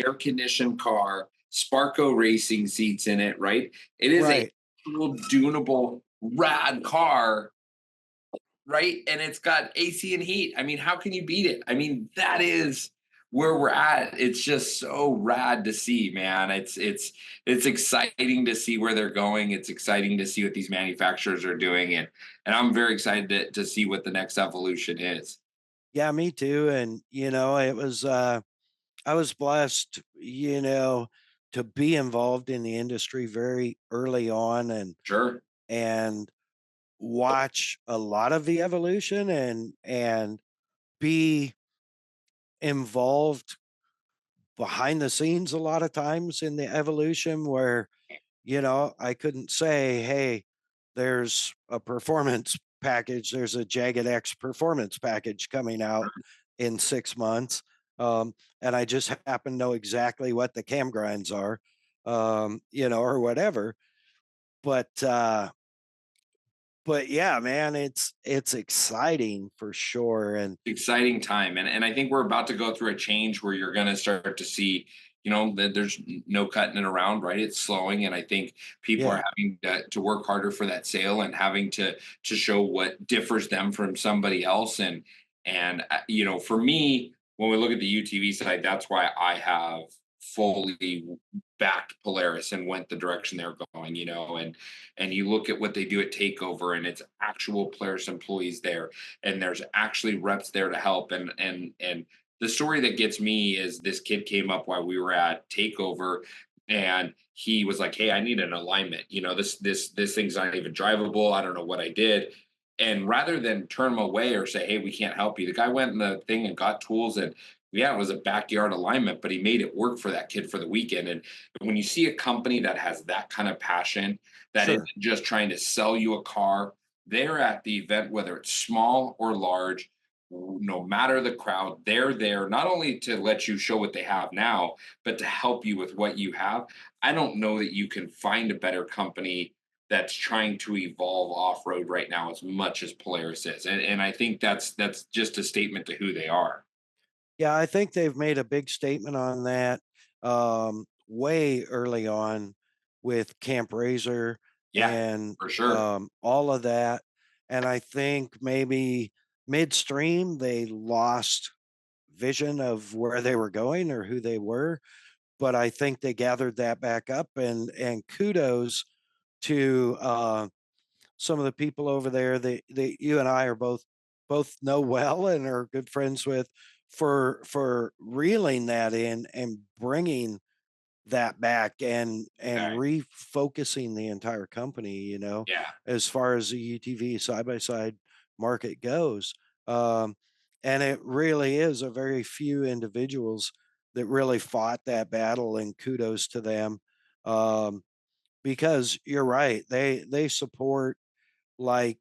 air conditioned car, Sparco racing seats in it. Right? It is a right. little tunable, rad car, right? And it's got AC and heat. I mean, how can you beat it? I mean, that is where we're at. It's just so rad to see, man. It's exciting to see where they're going. It's exciting to see what these manufacturers are doing, and I'm very excited to see what the next evolution is. Yeah, me too. And it was I was blessed, to be involved in the industry very early on, Sure. and watch a lot of the evolution, and be involved behind the scenes a lot of times in the evolution, where I couldn't say, hey, there's a performance package, there's a Jagged X performance package coming out in 6 months. And I just happen to know exactly what the cam grinds are, or whatever. But yeah, man, it's exciting for sure. And Exciting time, and I think we're about to go through a change where you're going to start to see, that there's no cutting it around, right? It's slowing, and I think people yeah, are having to work harder for that sale and having to show what differs them from somebody else. And for me, when we look at the UTV side, that's why I have fully backed Polaris and went the direction they're going. And you look at what they do at Takeover, and it's actual Polaris employees there, and there's actually reps there to help. And the story that gets me is this kid came up while we were at Takeover, and he was like, hey, I need an alignment. This thing's not even drivable. I don't know what I did. And rather than turn him away or say, hey, we can't help you, the guy went in the thing and got tools. And yeah, it was a backyard alignment, but he made it work for that kid for the weekend. And when you see a company that has that kind of passion, that isn't sure. just trying to sell you a car, they're at the event, whether it's small or large, no matter the crowd, they're there not only to let you show what they have now, but to help you with what you have. I don't know that you can find a better company that's trying to evolve off road right now as much as Polaris is. And I think that's just a statement to who they are. Yeah, I think they've made a big statement on that way early on with Camp Razor Yeah, and for sure. all of that. And I think maybe midstream they lost vision of where they were going or who they were. But I think they gathered that back up, and kudos to some of the people over there that you and I are both know well and are good friends with, for reeling that in and bringing that back and Okay. refocusing the entire company, Yeah. as far as the UTV side by side market goes. Um, and it really is a very few individuals that really fought that battle, and kudos to them. Um, because you're right, they support like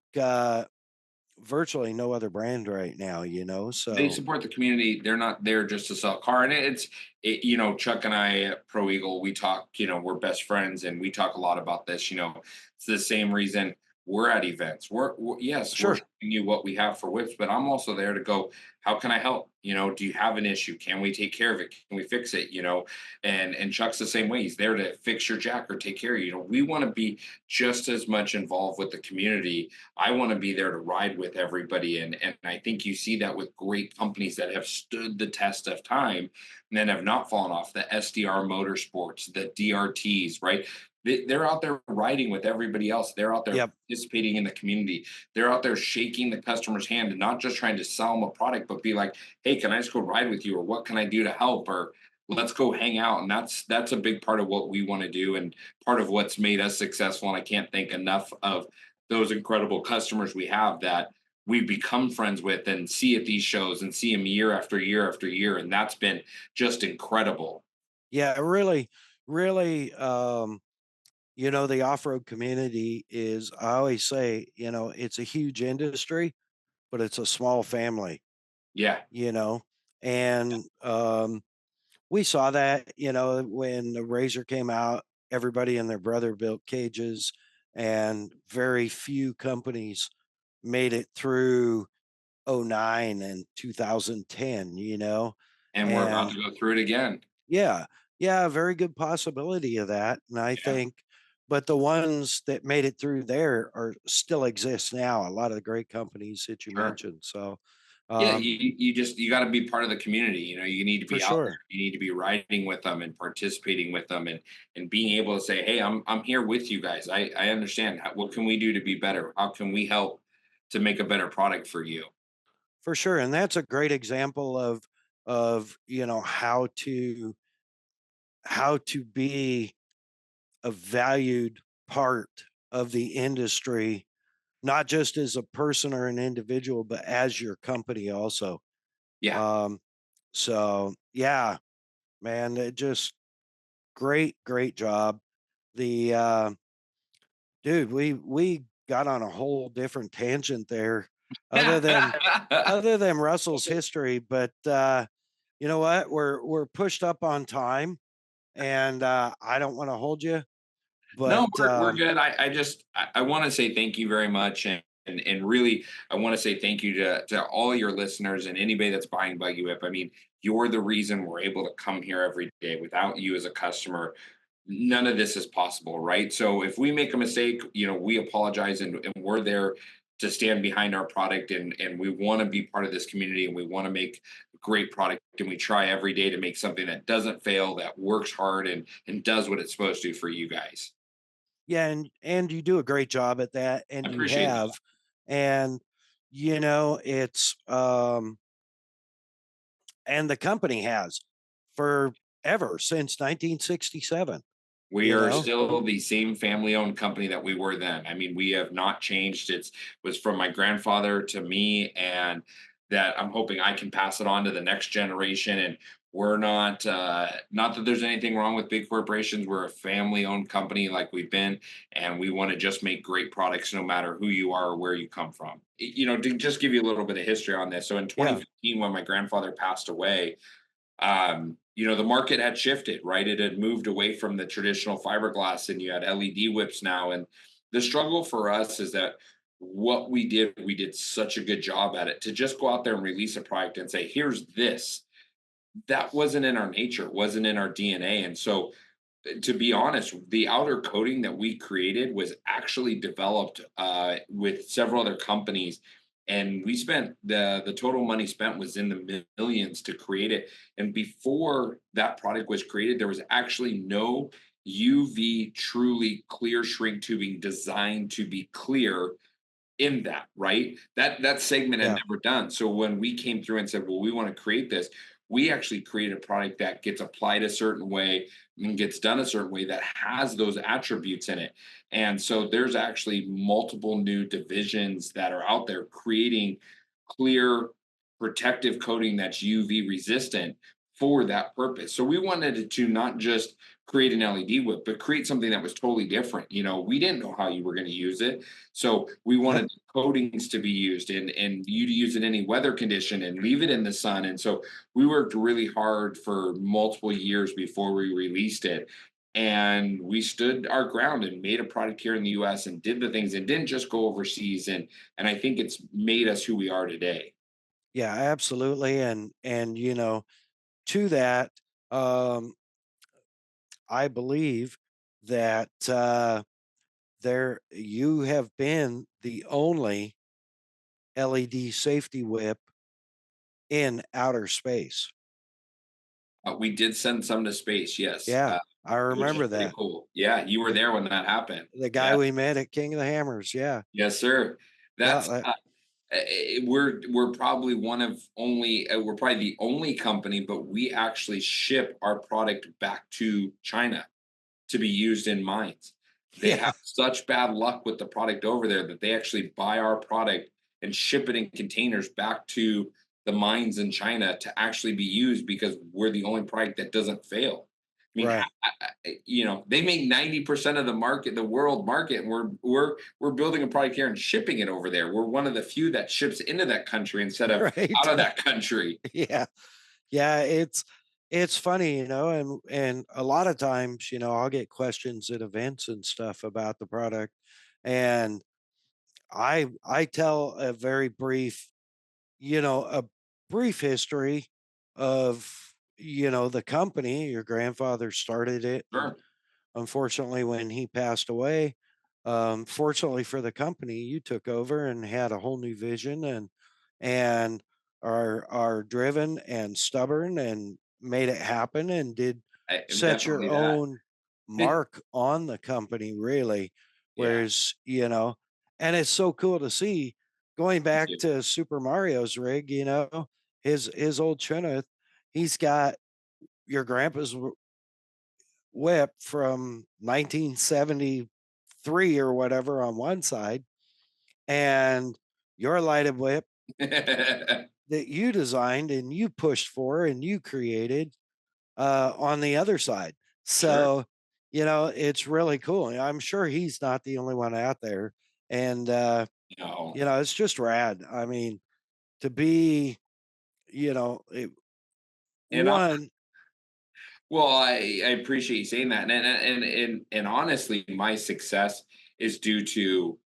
virtually no other brand right now, They so support the community. They're not there just to sell a car. And Chuck and I at Pro Eagle, we talk, we're best friends, and we talk a lot about this. It's the same reason we're at events. Yes, we're showing sure. you what we have for whips, but I'm also there to go, how can I help? Do you have an issue? Can we take care of it? Can we fix it? And Chuck's the same way. He's there to fix your jack or take care of you. We want to be just as much involved with the community. I want to be there to ride with everybody. And I think you see that with great companies that have stood the test of time and then have not fallen off. The SDR Motorsports, the DRTs, right? They're out there riding with everybody else. They're out there Yep. participating in the community. They're out there shaking the customer's hand and not just trying to sell them a product, but be like, hey, can I just go ride with you? Or what can I do to help? Or let's go hang out. And that's a big part of what we want to do, and part of what's made us successful. And I can't think enough of those incredible customers we have that we become friends with and see at these shows and see them year after year after year. And that's been just incredible. Yeah, really, really, the off-road community is, I always say, it's a huge industry, but it's a small family, Yeah. you know, and we saw that, when the Razor came out, everybody and their brother built cages, and very few companies made it through '09 and 2010, And we're about and to go through it again. yeah, yeah, a very good possibility of that. And I Yeah. think, but the ones that made it through there are still exist now. A lot of the great companies that you Sure. mentioned. So, Yeah, um, you got to be part of the community. You need to for be out there. sure, You need to be riding with them and participating with them, and being able to say, "Hey, I'm here with you guys. I understand. What can we do to be better? How can we help to make a better product for you?" for sure. And that's a great example of, how to be a valued part of the industry, not just as a person or an individual, but as your company also. Yeah. Um, so yeah, man, it just great, great job the dude, we got on a whole different tangent there, other than Russell's history. But you know what? We're pushed up on time, and I don't want to hold you, No, but we're good. I want to say thank you very much, and really I want to say thank you to all your listeners and anybody that's buying Buggy Whip. I mean, you're the reason we're able to come here every day. Without you as a customer, none of this is possible, right? So if we make a mistake, we apologize, and we're there to stand behind our product, and we want to be part of this community, and we want to make a great product, and we try every day to make something that doesn't fail, that works hard, and does what it's supposed to for you guys. yeah, and you do a great job at that, I and you appreciate that. have, and it's and the company has forever since 1967. We You are know, still the same family-owned company that we were then. I mean, we have not changed. Was from my grandfather to me, and that I'm hoping I can pass it on to the next generation. And we're not that there's anything wrong with big corporations. We're a family-owned company like we've been, and we want to just make great products no matter who you are or where you come from. To just give you a little bit of history on this. So in yeah, 2015, when my grandfather passed away, the market had shifted, right? It had moved away from the traditional fiberglass, and you had LED whips now. And the struggle for us is that we did such a good job at it to just go out there and release a product and say, here's this. That wasn't in our nature, wasn't in our DNA. And so, to be honest, the outer coating that we created was actually developed with several other companies, and we spent the total money spent was in the millions to create it. And before that product was created, there was actually no UV truly clear shrink tubing designed to be clear in that, right? That segment had yeah, never done. So when we came through and said, well, we want to create this, we actually created a product that gets applied a certain way and gets done a certain way that has those attributes in it. And so there's actually multiple new divisions that are out there creating clear protective coating that's UV resistant for that purpose. So we wanted it to not just create an LED whip, but create something that was totally different. We didn't know how you were going to use it. So we yep, wanted coatings to be used, and you to use it in any weather condition and leave it in the sun. And so we worked really hard for multiple years before we released it. And we stood our ground and made a product here in the US and did the things and didn't just go overseas. And I think it's made us who we are today. yeah, absolutely, and to that, um, I believe that there you have been the only LED safety whip in outer space. We did send some to space, yes, Yeah, I which is remember pretty that. cool. Yeah, you were there when that happened. The guy Yeah, we met at King of the Hammers. Yeah, yes, sir. yeah, That's we're probably one of only we're probably the only company, but we actually ship our product back to China to be used in mines. They yeah, have such bad luck with the product over there that they actually buy our product and ship it in containers back to the mines in China to actually be used because we're the only product that doesn't fail. I mean, right, they make 90% of the market, the world market, and we're building a product here and shipping it over there. We're one of the few that ships into that country instead of right. out of that country. Yeah, yeah. It's funny, and a lot of times, I'll get questions at events and stuff about the product, and I tell a brief history of the company. Your grandfather started it, and Sure. unfortunately, when he passed away, fortunately for the company, you took over and had a whole new vision, and are driven and stubborn and made it happen, and did set your Definitely that. own mark on the company, really. Yeah. Whereas, and it's so cool to see, going Thank back you. to Super Mario's rig, his old Chinook, he's got your grandpa's whip from 1973 or whatever on one side, and your lighted whip that you designed and you pushed for and you created on the other side. Sure. So, it's really cool. And I'm sure he's not the only one out there. And, No. it's just rad. I mean, to be, And one, well, I appreciate you saying that, and honestly, my success is due to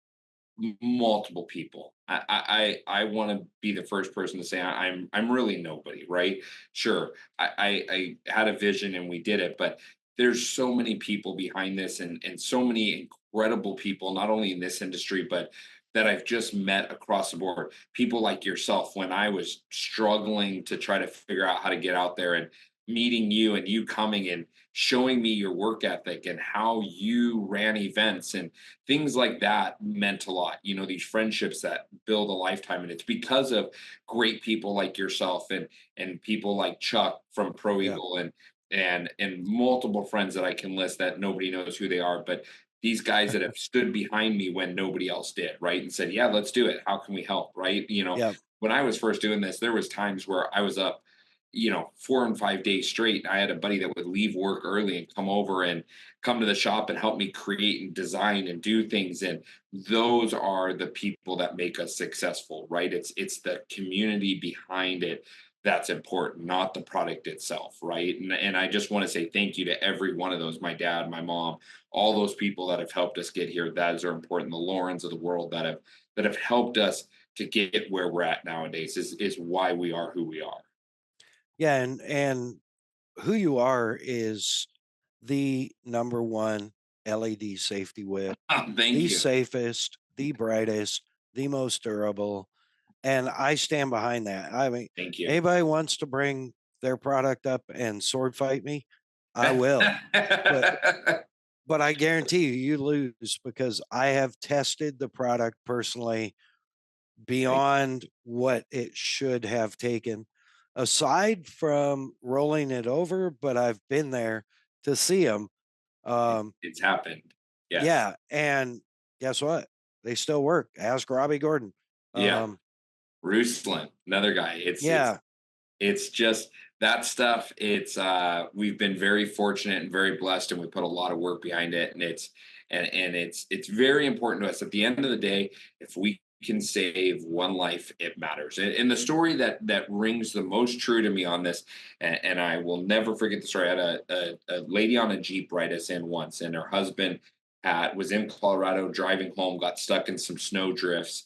multiple people. I want to be the first person to say I'm really nobody, right? Sure, I had a vision and we did it, but there's so many people behind this, and so many incredible people, not only in this industry, but that I've just met across the board. People like yourself, when I was struggling to try to figure out how to get out there, and meeting you and you coming and showing me your work ethic and how you ran events and things like that meant a lot. These friendships that build a lifetime, and it's because of great people like yourself, and people like Chuck from Pro yeah, Eagle, and multiple friends that I can list that nobody knows who they are, but these guys that have stood behind me when nobody else did, right? And said, "Yeah, let's do it. How can we help?" Right? yeah, When I was first doing this, there was times where I was up 4 and 5 days straight. I had a buddy that would leave work early and come over and come to the shop and help me create and design and do things. And those are the people that make us successful, right? It's the community behind it that's important, not the product itself, right? And I just want to say thank you to every one of those, my dad, my mom, all those people that have helped us get here. That are important. The Laurens of the world that have helped us to get where we're at nowadays is why we are who we are. yeah. And who you are is the number one LED safety whip, Thank the you. safest, the brightest, the most durable. And I stand behind that. I mean, Thank you. anybody wants to bring their product up and sword fight me, I will. But I guarantee you lose because I have tested the product personally Thank beyond what it should have taken. Aside from rolling it over, but I've been there to see them. it's happened. Yes. Yeah, and guess what? They still work. Ask Robbie Gordon. Yeah. Um, Ruslan, another guy. It's yeah, it's just that stuff. We've been very fortunate and very blessed, and we put a lot of work behind it, and it's very important to us. At the end of the day, if we can save one life, it matters. And the story that rings the most true to me on this, and I will never forget the story. I had a lady on a Jeep ride us in once, and her husband was in Colorado driving home, got stuck in some snow drifts,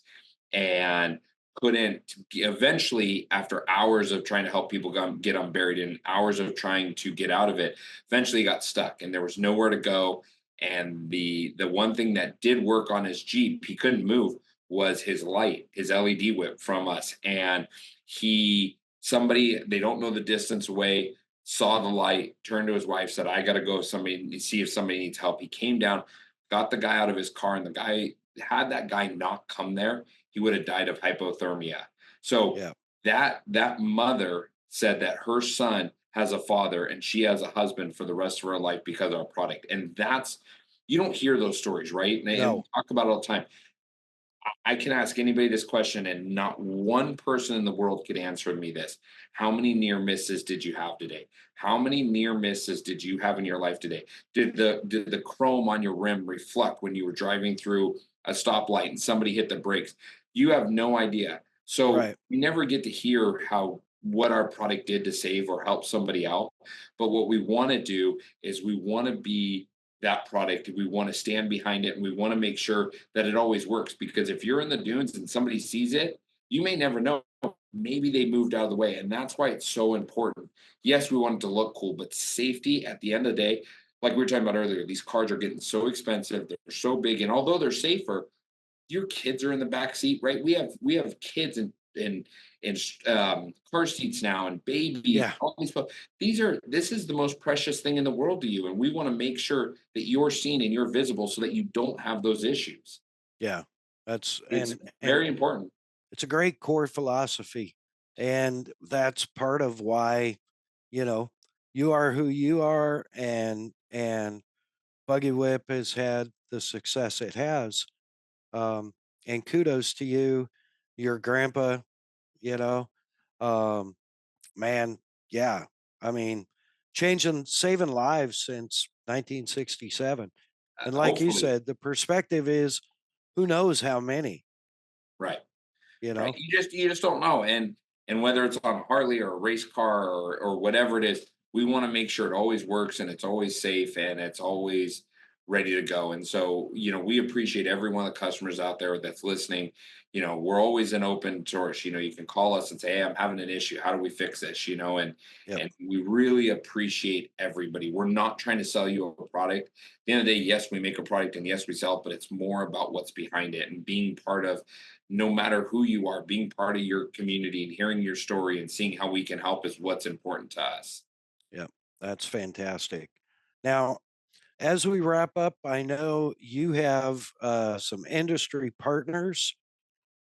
and couldn't eventually, after hours of trying to help people get unburied and hours of trying to get out of it, eventually got stuck and there was nowhere to go. And the one thing that did work on his Jeep, he couldn't move, was his light, his LED whip from us. And somebody, they don't know the distance away, saw the light, turned to his wife, said, "I got to go somebody see if somebody needs help." He came down, got the guy out of his car, and the guy, had that guy not come there, he would have died of hypothermia. So yeah, that mother said that her son has a father and she has a husband for the rest of her life because of our product. And that's, you don't hear those stories, right? And we no, talk about it all the time. I can ask anybody this question, and not one person in the world could answer me this. How many near misses did you have today? How many near misses did you have in your life today? Did the chrome on your rim reflect when you were driving through a stoplight and somebody hit the brakes? You have no idea. So right. we never get to hear how what our product did to save or help somebody out. But what we want to do is we want to be that product. We want to stand behind it, and we want to make sure that it always works. Because if you're in the dunes and somebody sees it, you may never know. Maybe they moved out of the way. And that's why it's so important. Yes, we want it to look cool, but safety at the end of the day, like we were talking about earlier, these cars are getting so expensive. They're so big. And although they're safer, your kids are in the back seat, right? We have kids in car seats now, and babies, Yeah, all these people. This is the most precious thing in the world to you, and we want to make sure that you're seen and you're visible so that you don't have those issues. yeah. That's It's and very important. it's a great core philosophy, and that's part of why you know you are who you are, and Buggy Whip has had the success it has. Um, and kudos to you, your grandpa. You know, um, man, yeah. I mean, saving lives since 1967. And like you Hopefully, said, the perspective is who knows how many, right. you Right. know? You just don't know. And whether it's on Harley or a race car or whatever it is, we want to make sure it always works and it's always safe and it's always ready to go. And so, we appreciate every one of the customers out there that's listening. We're always an open source. You can call us and say, "Hey, I'm having an issue. How do we fix this?" Yep. And we really appreciate everybody. We're not trying to sell you a product. At the end of the day, yes, we make a product and yes, we sell it, but it's more about what's behind it and being part of, no matter who you are, being part of your community and hearing your story and seeing how we can help is what's important to us. Yep. That's fantastic. Now, as we wrap up, I know you have some industry partners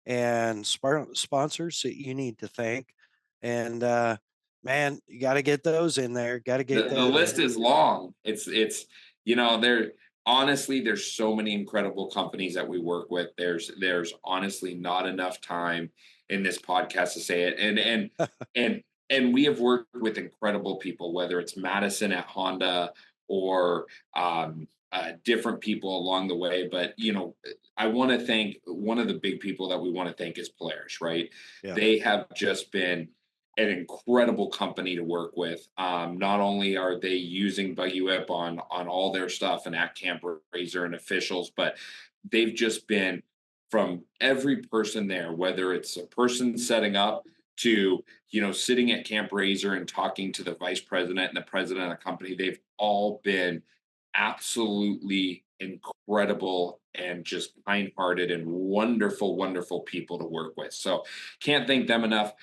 and sponsors that you need to thank. And man, you got to get those in there. Got to get The that list in. is long. There honestly, there's so many incredible companies that we work with. There's honestly not enough time in this podcast to say it. And and we have worked with incredible people, whether it's Madison at Honda or different people along the way. But I want to thank one of the big people that we want to thank is Polaris, right? Yeah. They have just been an incredible company to work with. Not only are they using Buggy Whip on all their stuff and at Camp Razor and officials, but they've just been, from every person there, whether it's a person setting up to sitting at Camp Razor and talking to the vice president and the president of the company. They've all been absolutely incredible and just kind-hearted and wonderful, wonderful people to work with. So can't thank them enough.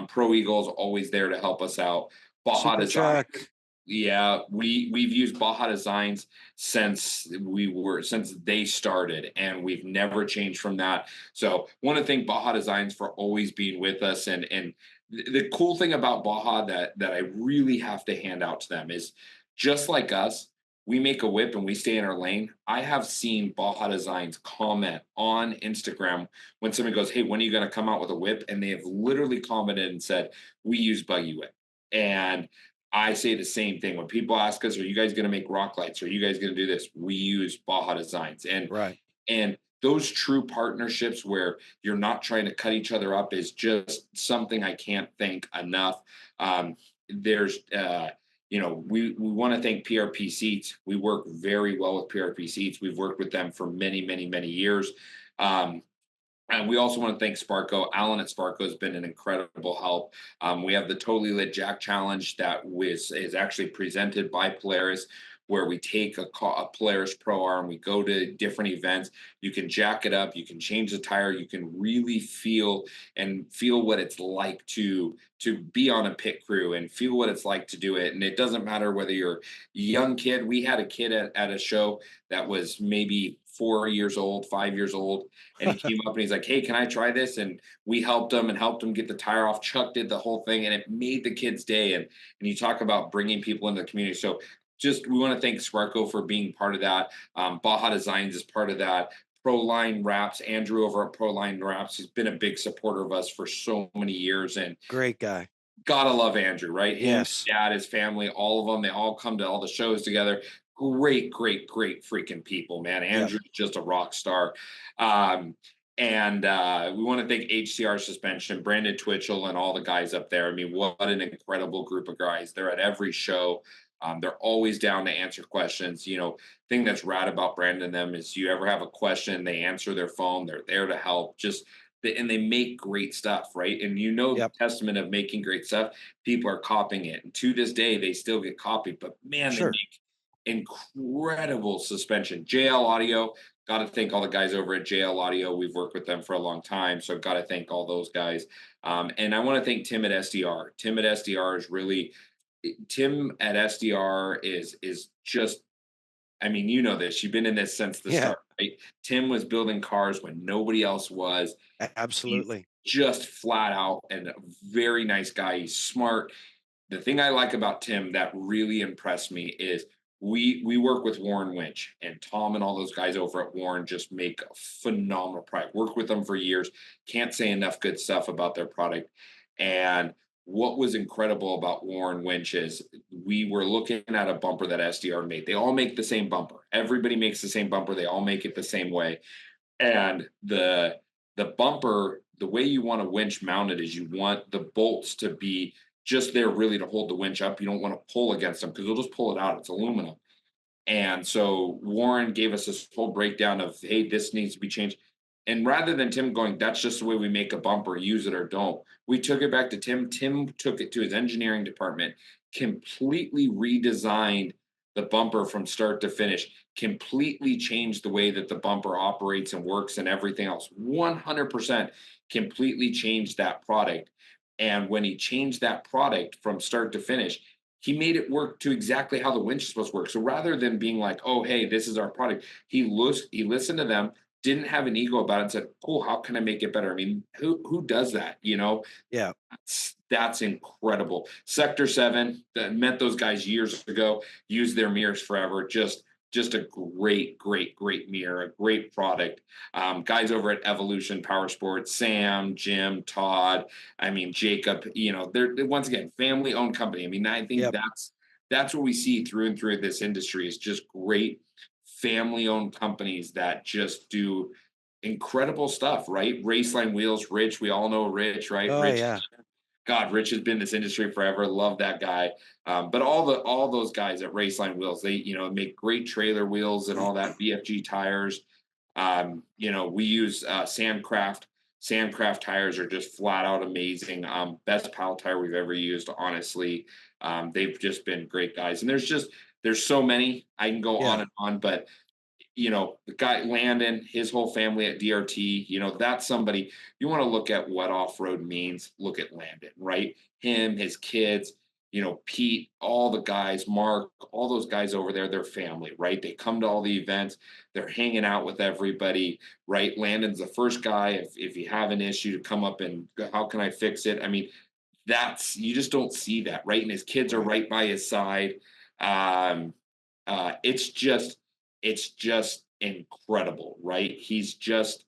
Pro Eagle's always there to help us out. Baja Super Design. Chuck. Yeah, we've used Baja Designs since they started, and we've never changed from that. So want to thank Baja Designs for always being with us. And the cool thing about Baja that I really have to hand out to them is, just like us, we make a whip and we stay in our lane. I have seen Baja Designs comment on Instagram when somebody goes, "Hey, when are you going to come out with a whip?" And they have literally commented and said, "We use Buggy Whip." And I say the same thing when people ask us, "Are you guys going to make rock lights? Are you guys going to do this?" We use Baja Designs, Right. and those true partnerships where you're not trying to cut each other up is just something I can't thank enough. There's we want to thank PRP Seats. We work very well with PRP Seats. We've worked with them for many, many, many years. And we also want to thank Sparco. Alan at Sparco has been an incredible help. We have the Totally Lit Jack Challenge that is actually presented by Polaris, where we take a Polaris Pro Arm, we go to different events. You can jack it up, you can change the tire, you can really feel what it's like to be on a pit crew and feel what it's like to do it. And it doesn't matter whether you're a young kid. We had a kid at a show that was maybe 4 years old, 5 years old, and he came up and he's like, "Hey, can I try this?" And we helped him get the tire off. Chuck did the whole thing, and it made the kid's day. And you talk about bringing people into the community. So just, we want to thank Sparco for being part of that. Baja Designs is part of that. Proline Wraps, Andrew over at Proline Wraps has been a big supporter of us for so many years, and Great guy. gotta love Andrew, right? Him, his Yes. dad, his family, all of them, they all come to all the shows together. Great, great, great freaking people, man. Yep. Andrew's just a rock star. And we want to thank HCR Suspension, Brandon Twitchell, and all the guys up there. I mean, what an incredible group of guys. They're at every show. They're always down to answer questions. Thing that's rad about Brandon and them is, you ever have a question, they answer their phone. They're there to help. And they make great stuff, right? And Yep. the testament of making great stuff, people are copying it. And to this day, they still get copied. But man, Sure. they make incredible suspension. JL Audio, got to thank all the guys over at JL Audio. We've worked with them for a long time, so got to thank all those guys. And I want to thank Tim at SDR. Tim at SDR is just, I mean, you know this. You've been in this since the Yeah. start, right? Tim was building cars when nobody else was. Absolutely. Just flat out, and a very nice guy. He's smart. The thing I like about Tim that really impressed me is we work with Warren Winch, and Tom and all those guys over at Warren just make a phenomenal product. Work with them for years. Can't say enough good stuff about their product. And what was incredible about Warren Winch is we were looking at a bumper that SDR made. They all make the same bumper. Everybody makes the same bumper. They all make it the same way. And the bumper, the way you want a winch mounted is you want the bolts to be just there really to hold the winch up. You don't want to pull against them because they'll just pull it out. It's aluminum. And so Warren gave us this whole breakdown of, hey, this needs to be changed. And rather than Tim going, that's just the way we make a bumper, use it or don't, we took it back to Tim. Tim took it to his engineering department, completely redesigned the bumper from start to finish, completely changed the way that the bumper operates and works and everything else. 100% completely changed that product. And when he changed that product from start to finish, he made it work to exactly how the winch is supposed to work. So rather than being like, "Oh, hey, this is our product," he listened to them, didn't have an ego about it, and said, "Cool, how can I make it better?" I mean, who does that? You know, Yeah. that's incredible. Sector 7 that met those guys years ago, used their mirrors forever. Just a great mirror, a great product. Guys over at Evolution Power Sports, Sam, Jim, Todd, I mean Jacob, you know, they're once again family owned company. I mean, I think Yep. that's what we see through and through this industry is just great family owned companies that just do incredible stuff, right? Raceline Wheels, Rich, we all know Rich, right? Oh Rich, yeah. God, Rich has been in this industry forever. Love that guy. But all those guys at Raceline Wheels, they make great trailer wheels and all that. BFG tires. You know, we use Sandcraft. Sandcraft tires are just flat out amazing. Best pal tire we've ever used, honestly. They've just been great guys. And there's so many. I can go on Yeah. and on, but the guy Landon, his whole family at DRT, that's somebody you want to look at what off-road means. Look at Landon, right? Him, his kids, Pete, all the guys, Mark, all those guys over there, they're family, right? They come to all the events, they're hanging out with everybody, right? Landon's the first guy, if you have an issue, to come up and go, how can I fix it? I mean, you just don't see that, right? And his kids are Right. right by his side. Um, it's just incredible, right? He's just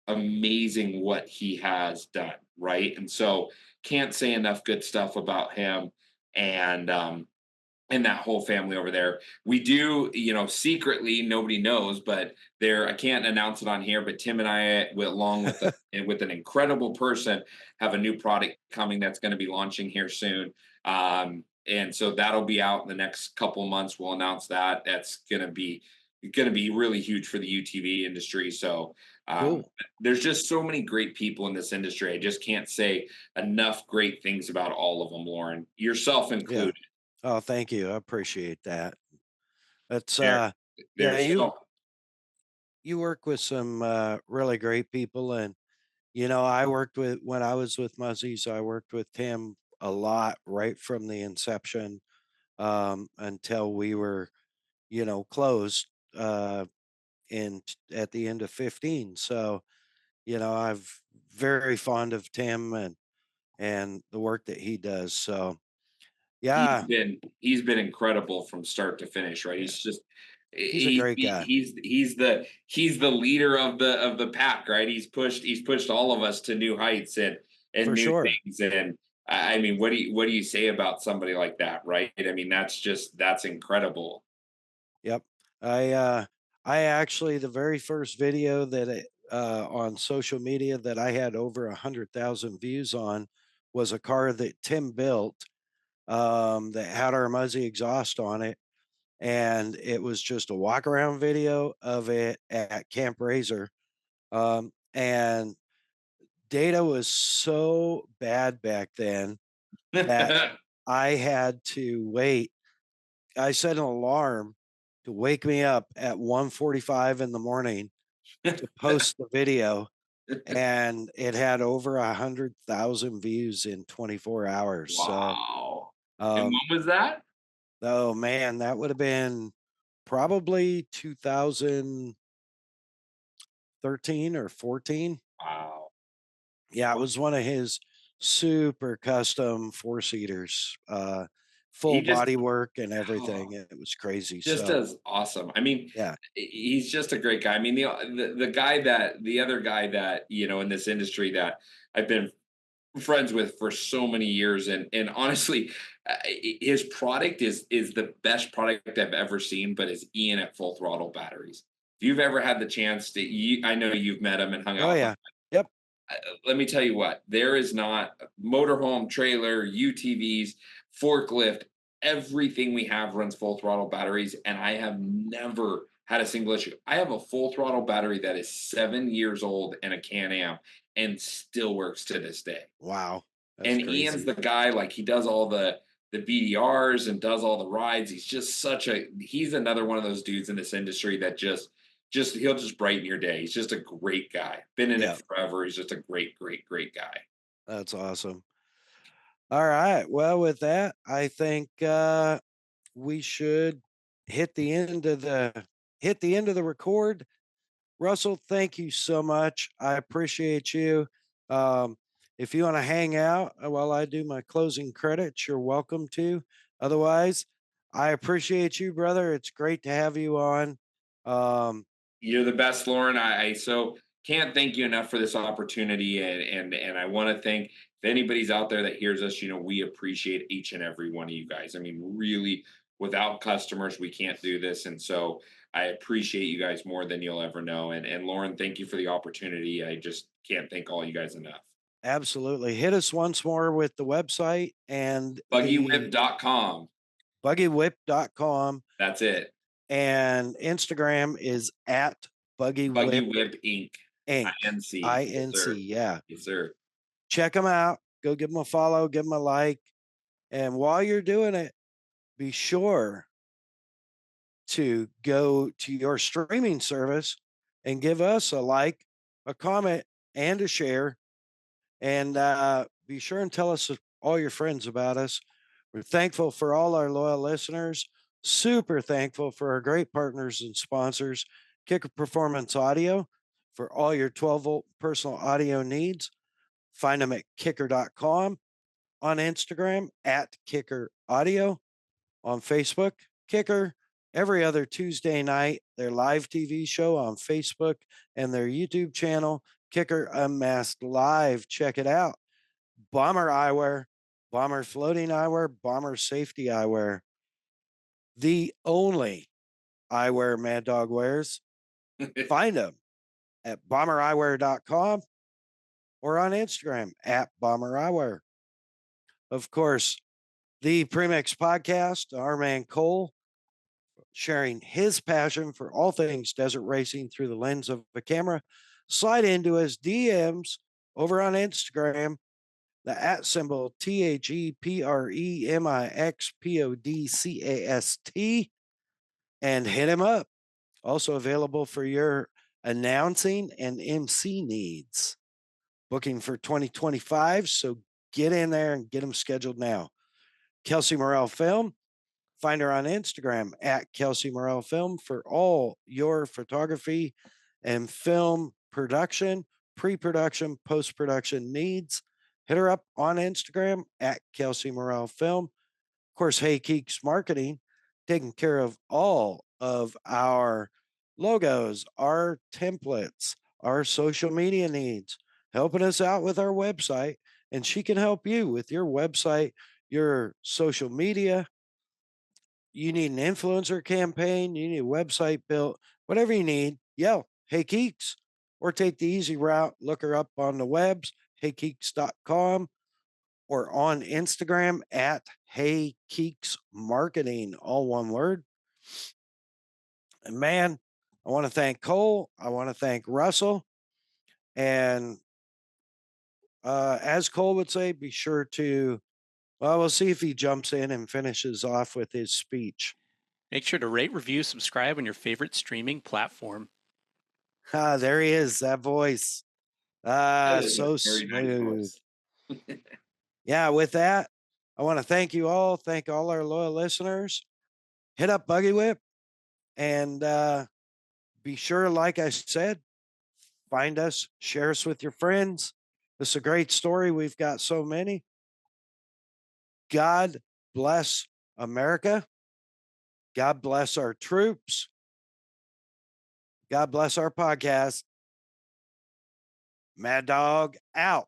amazing what he has done, right? And so can't say enough good stuff about him and that whole family over there. We do, secretly, nobody knows, but I can't announce it on here, but Tim and I, along with with an incredible person, have a new product coming that's going to be launching here soon. And so that'll be out in the next couple months. We'll announce that. That's going to be really huge for the UTV industry. So Cool. there's just so many great people in this industry. I just can't say enough great things about all of them, Lauren, yourself Yeah. included. Oh, thank you. I appreciate that. That's There, yeah, there's so you work with some really great people, and I worked with when I was with Muzzies, I worked with Tim a lot right from the inception until we were, closed at the end of 15. So, I'm very fond of Tim and the work that he does. So, he's yeah, been he's been incredible from start to finish, right? yeah, He's just he's a great he, guy he's the leader of the pack, right? He's pushed all of us to new heights and for new sure. things. And I mean, what do you say about somebody like that, right? I mean, that's incredible. Yep. I actually the very first video on social media that I had over 100,000 views on was a car that Tim built that had our Muzzy exhaust on it, and it was just a walk around video of it at Camp Razor. And data was so bad back then that I had to wait. I set an alarm to wake me up at 1:45 in the morning to post the video, and it had over 100,000 views in 24 hours. So, Wow. And um, when was that? oh man, that would have been probably 2013 or 14. Wow. Yeah, it was one of his super custom four-seaters, He full just body work and oh, everything. It was crazy. just So, does awesome. I mean, yeah, he's just a great guy. I mean, the other guy that in this industry that I've been friends with for so many years, and honestly, his product is the best product I've ever seen. But is Ian at Full Throttle Batteries. If you've ever had the chance to, I know you've met him and hung Oh out with him. yeah. Yep. Let me tell you what, there is not motorhome, trailer, UTVs, forklift, everything we have runs full throttle batteries, and I have never had a single issue. I have a full throttle battery that is 7 years old and a Can-Am and still works to this day. Wow. That's And Ian's crazy. the guy, like, he does all the BDRs and does all the rides. He's just he's another one of those dudes in this industry that just he'll just brighten your day. He's just a great guy. Been in Yeah. it forever. He's just a great, great, great guy. That's awesome. All right. Well, with that, I think we should hit the end of the record. Russell, thank you so much. I appreciate you. Um, if you want to hang out while I do my closing credits, you're welcome to. Otherwise, I appreciate you, brother. It's great to have you on. You're the best, Lauren. I so can't thank you enough for this opportunity, and I want to thank, if anybody's out there that hears us, we appreciate each and every one of you guys. I mean, really, without customers, we can't do this, and so I appreciate you guys more than you'll ever know. And Lauren, thank you for the opportunity. I just can't thank all you guys enough. Absolutely. Hit us once more with the website and the Buggywhip.com. buggywhip.com, That's it. and Instagram is at buggywhip Buggywhip Inc. Inc. INC. Yes, INC. sir. Yeah. Yes, sir. Check them out. Go give them a follow, give them a like. And while you're doing it, be sure to go to your streaming service and give us a like, a comment, and a share. And be sure and tell us all your friends about us. We're thankful for all our loyal listeners. Super thankful for our great partners and sponsors, Kicker Performance Audio, for all your 12-volt personal audio needs. Find them at kicker.com, on Instagram at Kicker Audio, on Facebook, Kicker. Every other Tuesday night, their live TV show on Facebook and their YouTube channel, Kicker Unmasked Live. Check it out. Bomber Eyewear, Bomber Floating Eyewear, Bomber Safety Eyewear. The only eyewear Mad Dog wears. Find them at bombereyewear.com or on Instagram at Bomber Eyewear. Of course, the Premix podcast, our man Cole, sharing his passion for all things desert racing through the lens of a camera. Slide into his DMs over on Instagram, the at symbol TAGPREMIXPODCAST, and hit him up. Also available for your announcing and MC needs. Booking for 2025, so get in there and get them scheduled now. Kelsey Morel Film, find her on Instagram at Kelsey Morel Film for all your photography and film production, pre-production, post-production needs. Hit her up on Instagram at Kelsey Morel Film. Of course, Hey Keeks Marketing, taking care of all of our logos, our templates, our social media needs, helping us out with our website. And she can help you with your website, your social media. You need an influencer campaign, you need a website built, whatever you need, yell, Hey Keeks, or take the easy route, look her up on the webs, heykeeks.com, or on Instagram at Hey Keeks Marketing, all one word. And man, I want to thank Cole. I want to thank Russell. And as Cole would say, be sure to, well, we'll see if he jumps in and finishes off with his speech. Make sure to rate, review, subscribe on your favorite streaming platform. There he is, that voice. That is So a very nice smooth. voice. Yeah, with that, I want to thank you all. Thank all our loyal listeners. Hit up Buggy Whip and be sure, like I said, find us, share us with your friends. This is a great story. We've got so many. God bless America. God bless our troops. God bless our podcast. Mad Dog out.